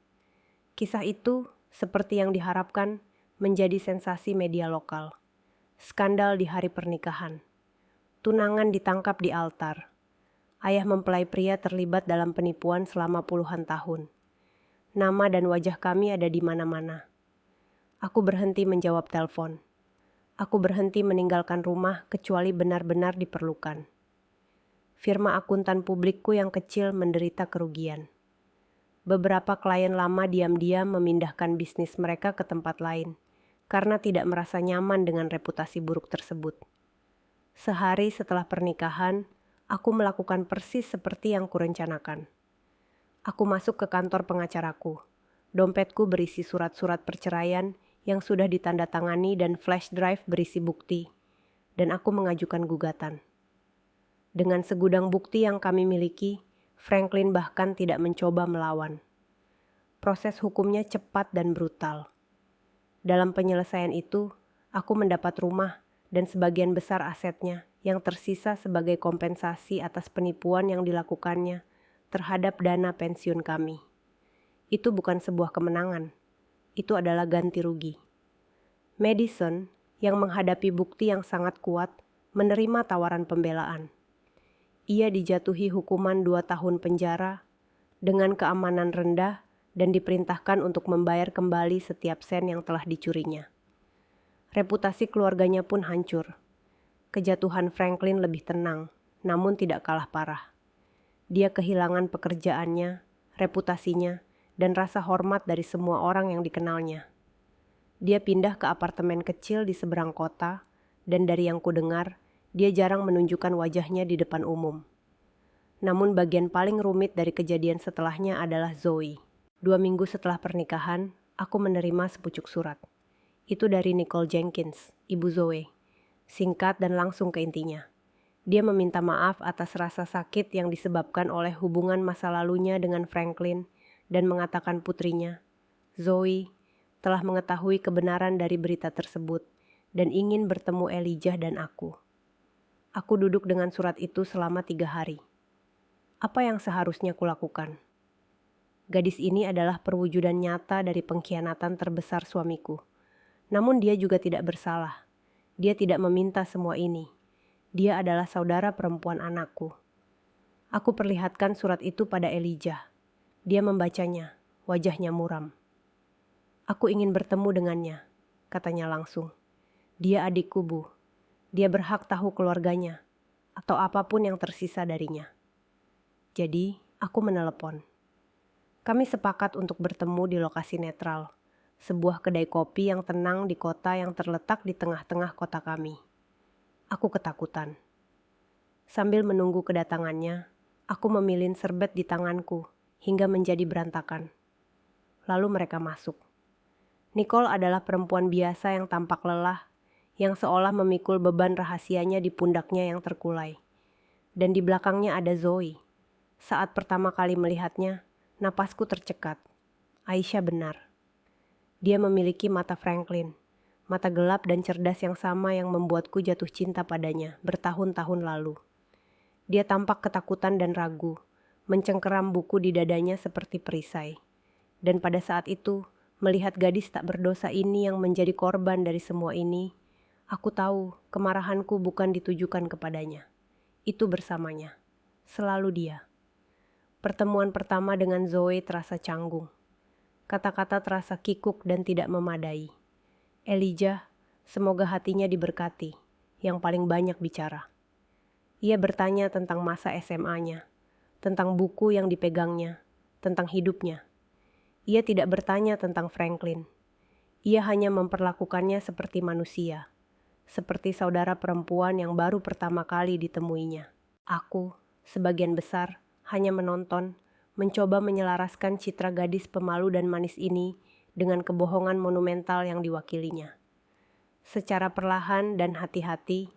Kisah itu, seperti yang diharapkan, menjadi sensasi media lokal. Skandal di hari pernikahan. Tunangan ditangkap di altar. Ayah mempelai pria terlibat dalam penipuan selama puluhan tahun. Nama dan wajah kami ada di mana-mana. Aku berhenti menjawab telepon. Aku berhenti meninggalkan rumah kecuali benar-benar diperlukan. Firma akuntan publikku yang kecil menderita kerugian. Beberapa klien lama diam-diam memindahkan bisnis mereka ke tempat lain karena tidak merasa nyaman dengan reputasi buruk tersebut. Sehari setelah pernikahan, aku melakukan persis seperti yang kurencanakan. Aku masuk ke kantor pengacaraku. Dompetku berisi surat-surat perceraian yang sudah ditandatangani dan flash drive berisi bukti, dan aku mengajukan gugatan. Dengan segudang bukti yang kami miliki, Franklin bahkan tidak mencoba melawan. Proses hukumnya cepat dan brutal. Dalam penyelesaian itu, aku mendapat rumah dan sebagian besar asetnya yang tersisa sebagai kompensasi atas penipuan yang dilakukannya terhadap dana pensiun kami. Itu bukan sebuah kemenangan, itu adalah ganti rugi. Madison, yang menghadapi bukti yang sangat kuat, menerima tawaran pembelaan. Ia dijatuhi hukuman 2 tahun penjara dengan keamanan rendah dan diperintahkan untuk membayar kembali setiap sen yang telah dicurinya. Reputasi keluarganya pun hancur. Kejatuhan Franklin lebih tenang, namun tidak kalah parah. Dia kehilangan pekerjaannya, reputasinya, dan rasa hormat dari semua orang yang dikenalnya. Dia pindah ke apartemen kecil di seberang kota, dan dari yang kudengar, dia jarang menunjukkan wajahnya di depan umum. Namun bagian paling rumit dari kejadian setelahnya adalah Zoe. 2 minggu setelah pernikahan, aku menerima sepucuk surat. Itu dari Nicole Jenkins, ibu Zoe. Singkat dan langsung ke intinya. Dia meminta maaf atas rasa sakit yang disebabkan oleh hubungan masa lalunya dengan Franklin dan mengatakan putrinya, Zoe, telah mengetahui kebenaran dari berita tersebut dan ingin bertemu Elijah dan aku. Aku duduk dengan surat itu selama 3 hari. Apa yang seharusnya kulakukan? Gadis ini adalah perwujudan nyata dari pengkhianatan terbesar suamiku. Namun dia juga tidak bersalah. Dia tidak meminta semua ini. Dia adalah saudara perempuan anakku. Aku perlihatkan surat itu pada Elijah. Dia membacanya, wajahnya muram. Aku ingin bertemu dengannya, katanya langsung. Dia adikku, Bu. Dia berhak tahu keluarganya, atau apapun yang tersisa darinya. Jadi, aku menelepon. Kami sepakat untuk bertemu di lokasi netral, sebuah kedai kopi yang tenang di kota yang terletak di tengah-tengah kota kami. Aku ketakutan. Sambil menunggu kedatangannya, aku memilin serbet di tanganku hingga menjadi berantakan. Lalu mereka masuk. Nicole adalah perempuan biasa yang tampak lelah, yang seolah memikul beban rahasianya di pundaknya yang terkulai. Dan di belakangnya ada Zoe. Saat pertama kali melihatnya, napasku tercekat. Aisyah benar. Dia memiliki mata Franklin, mata gelap dan cerdas yang sama yang membuatku jatuh cinta padanya bertahun-tahun lalu. Dia tampak ketakutan dan ragu, mencengkeram buku di dadanya seperti perisai. Dan pada saat itu, melihat gadis tak berdosa ini yang menjadi korban dari semua ini, aku tahu kemarahanku bukan ditujukan kepadanya. Itu bersamanya. Selalu dia. Pertemuan pertama dengan Zoe terasa canggung. Kata-kata terasa kikuk dan tidak memadai. Elijah, semoga hatinya diberkati, yang paling banyak bicara. Ia bertanya tentang masa SMA-nya, tentang buku yang dipegangnya, tentang hidupnya. Ia tidak bertanya tentang Franklin. Ia hanya memperlakukannya seperti manusia, seperti saudara perempuan yang baru pertama kali ditemuinya. Aku, sebagian besar, hanya menonton, mencoba menyelaraskan citra gadis pemalu dan manis ini dengan kebohongan monumental yang diwakilinya. Secara perlahan dan hati-hati,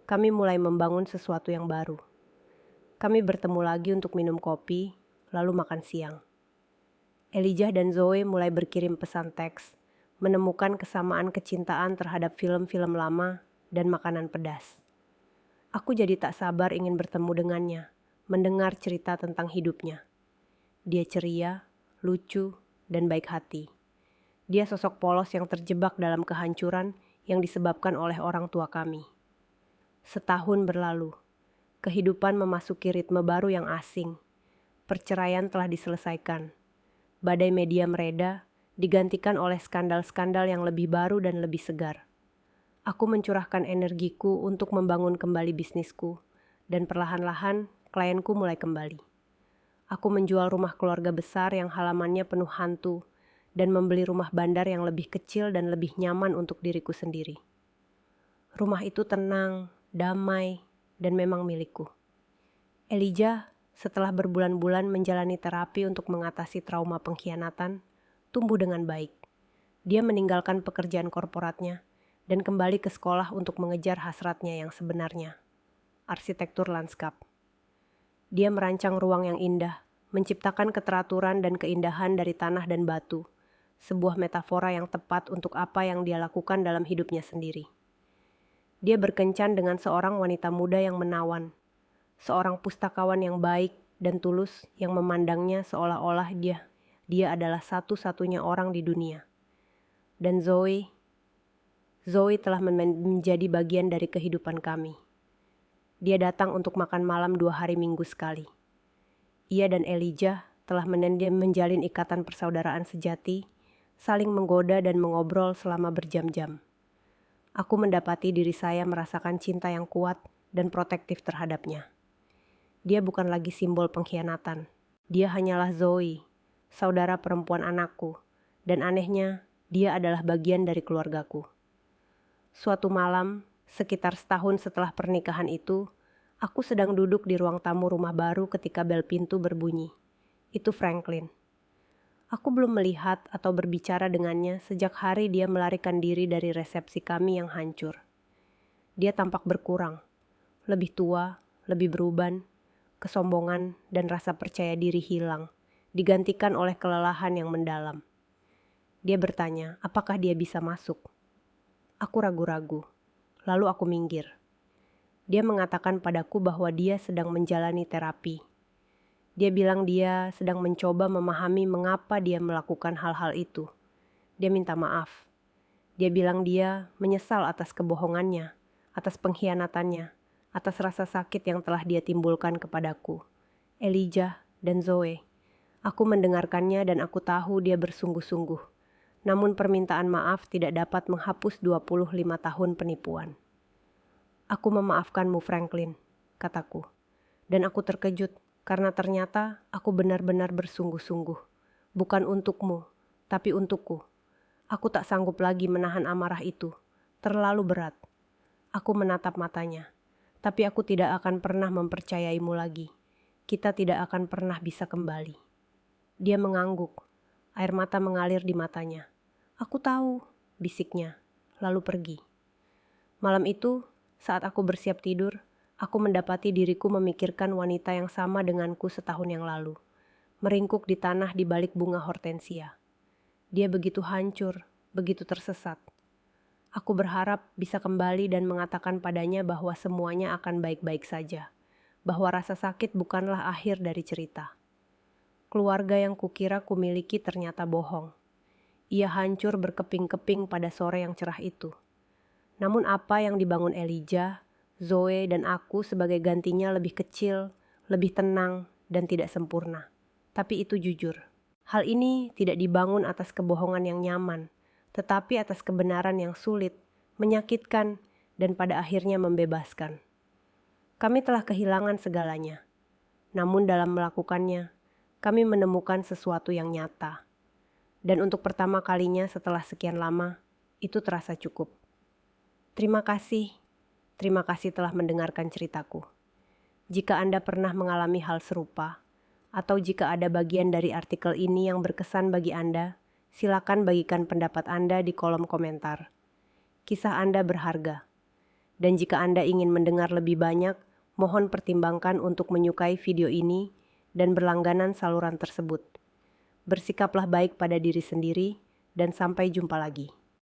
kami mulai membangun sesuatu yang baru. Kami bertemu lagi untuk minum kopi, lalu makan siang. Elijah dan Zoe mulai berkirim pesan teks, menemukan kesamaan kecintaan terhadap film-film lama dan makanan pedas. Aku jadi tak sabar ingin bertemu dengannya, mendengar cerita tentang hidupnya. Dia ceria, lucu, dan baik hati. Dia sosok polos yang terjebak dalam kehancuran yang disebabkan oleh orang tua kami. Setahun berlalu, kehidupan memasuki ritme baru yang asing. Perceraian telah diselesaikan. Badai media mereda, digantikan oleh skandal-skandal yang lebih baru dan lebih segar. Aku mencurahkan energiku untuk membangun kembali bisnisku, dan perlahan-lahan klienku mulai kembali. Aku menjual rumah keluarga besar yang halamannya penuh hantu dan membeli rumah bandar yang lebih kecil dan lebih nyaman untuk diriku sendiri. Rumah itu tenang, damai, dan memang milikku. Elijah, setelah berbulan-bulan menjalani terapi untuk mengatasi trauma pengkhianatan, tumbuh dengan baik. Dia meninggalkan pekerjaan korporatnya dan kembali ke sekolah untuk mengejar hasratnya yang sebenarnya, arsitektur lanskap. Dia merancang ruang yang indah, menciptakan keteraturan dan keindahan dari tanah dan batu, sebuah metafora yang tepat untuk apa yang dia lakukan dalam hidupnya sendiri. Dia berkencan dengan seorang wanita muda yang menawan, seorang pustakawan yang baik dan tulus yang memandangnya seolah-olah dia adalah satu-satunya orang di dunia. Dan Zoe telah menjadi bagian dari kehidupan kami. Dia datang untuk makan malam 2 hari minggu sekali. Ia dan Elijah telah menjalin ikatan persaudaraan sejati, saling menggoda dan mengobrol selama berjam-jam. Aku mendapati diri saya merasakan cinta yang kuat dan protektif terhadapnya. Dia bukan lagi simbol pengkhianatan. Dia hanyalah Zoe, saudara perempuan anakku, dan anehnya, dia adalah bagian dari keluargaku. Suatu malam, sekitar setahun setelah pernikahan itu, aku sedang duduk di ruang tamu rumah baru ketika bel pintu berbunyi. Itu Franklin. Aku belum melihat atau berbicara dengannya sejak hari dia melarikan diri dari resepsi kami yang hancur. Dia tampak berkurang, lebih tua, lebih beruban, kesombongan dan rasa percaya diri hilang, digantikan oleh kelelahan yang mendalam. Dia bertanya, apakah dia bisa masuk? Aku ragu-ragu, lalu aku minggir. Dia mengatakan padaku bahwa dia sedang menjalani terapi. Dia bilang dia sedang mencoba memahami mengapa dia melakukan hal-hal itu. Dia minta maaf. Dia bilang dia menyesal atas kebohongannya, atas pengkhianatannya, atas rasa sakit yang telah dia timbulkan kepadaku, Elijah dan Zoe. Aku mendengarkannya dan aku tahu dia bersungguh-sungguh. Namun permintaan maaf tidak dapat menghapus 25 tahun penipuan. Aku memaafkanmu, Franklin, kataku. Dan aku terkejut karena ternyata aku benar-benar bersungguh-sungguh. Bukan untukmu, tapi untukku. Aku tak sanggup lagi menahan amarah itu. Terlalu berat. Aku menatap matanya. Tapi aku tidak akan pernah mempercayaimu lagi. Kita tidak akan pernah bisa kembali. Dia mengangguk. Air mata mengalir di matanya. Aku tahu, bisiknya. Lalu pergi. Malam itu, saat aku bersiap tidur, aku mendapati diriku memikirkan wanita yang sama denganku setahun yang lalu. Meringkuk di tanah di balik bunga hortensia. Dia begitu hancur, begitu tersesat. Aku berharap bisa kembali dan mengatakan padanya bahwa semuanya akan baik-baik saja. Bahwa rasa sakit bukanlah akhir dari cerita. Keluarga yang kukira kumiliki ternyata bohong. Ia hancur berkeping-keping pada sore yang cerah itu. Namun apa yang dibangun Elijah, Zoe, dan aku sebagai gantinya lebih kecil, lebih tenang, dan tidak sempurna. Tapi itu jujur. Hal ini tidak dibangun atas kebohongan yang nyaman, tetapi atas kebenaran yang sulit, menyakitkan, dan pada akhirnya membebaskan. Kami telah kehilangan segalanya. Namun dalam melakukannya, kami menemukan sesuatu yang nyata. Dan untuk pertama kalinya setelah sekian lama, itu terasa cukup. Terima kasih telah mendengarkan ceritaku. Jika Anda pernah mengalami hal serupa, atau jika ada bagian dari artikel ini yang berkesan bagi Anda, silakan bagikan pendapat Anda di kolom komentar. Kisah Anda berharga. Dan jika Anda ingin mendengar lebih banyak, mohon pertimbangkan untuk menyukai video ini dan berlangganan saluran tersebut. Bersikaplah baik pada diri sendiri, dan sampai jumpa lagi.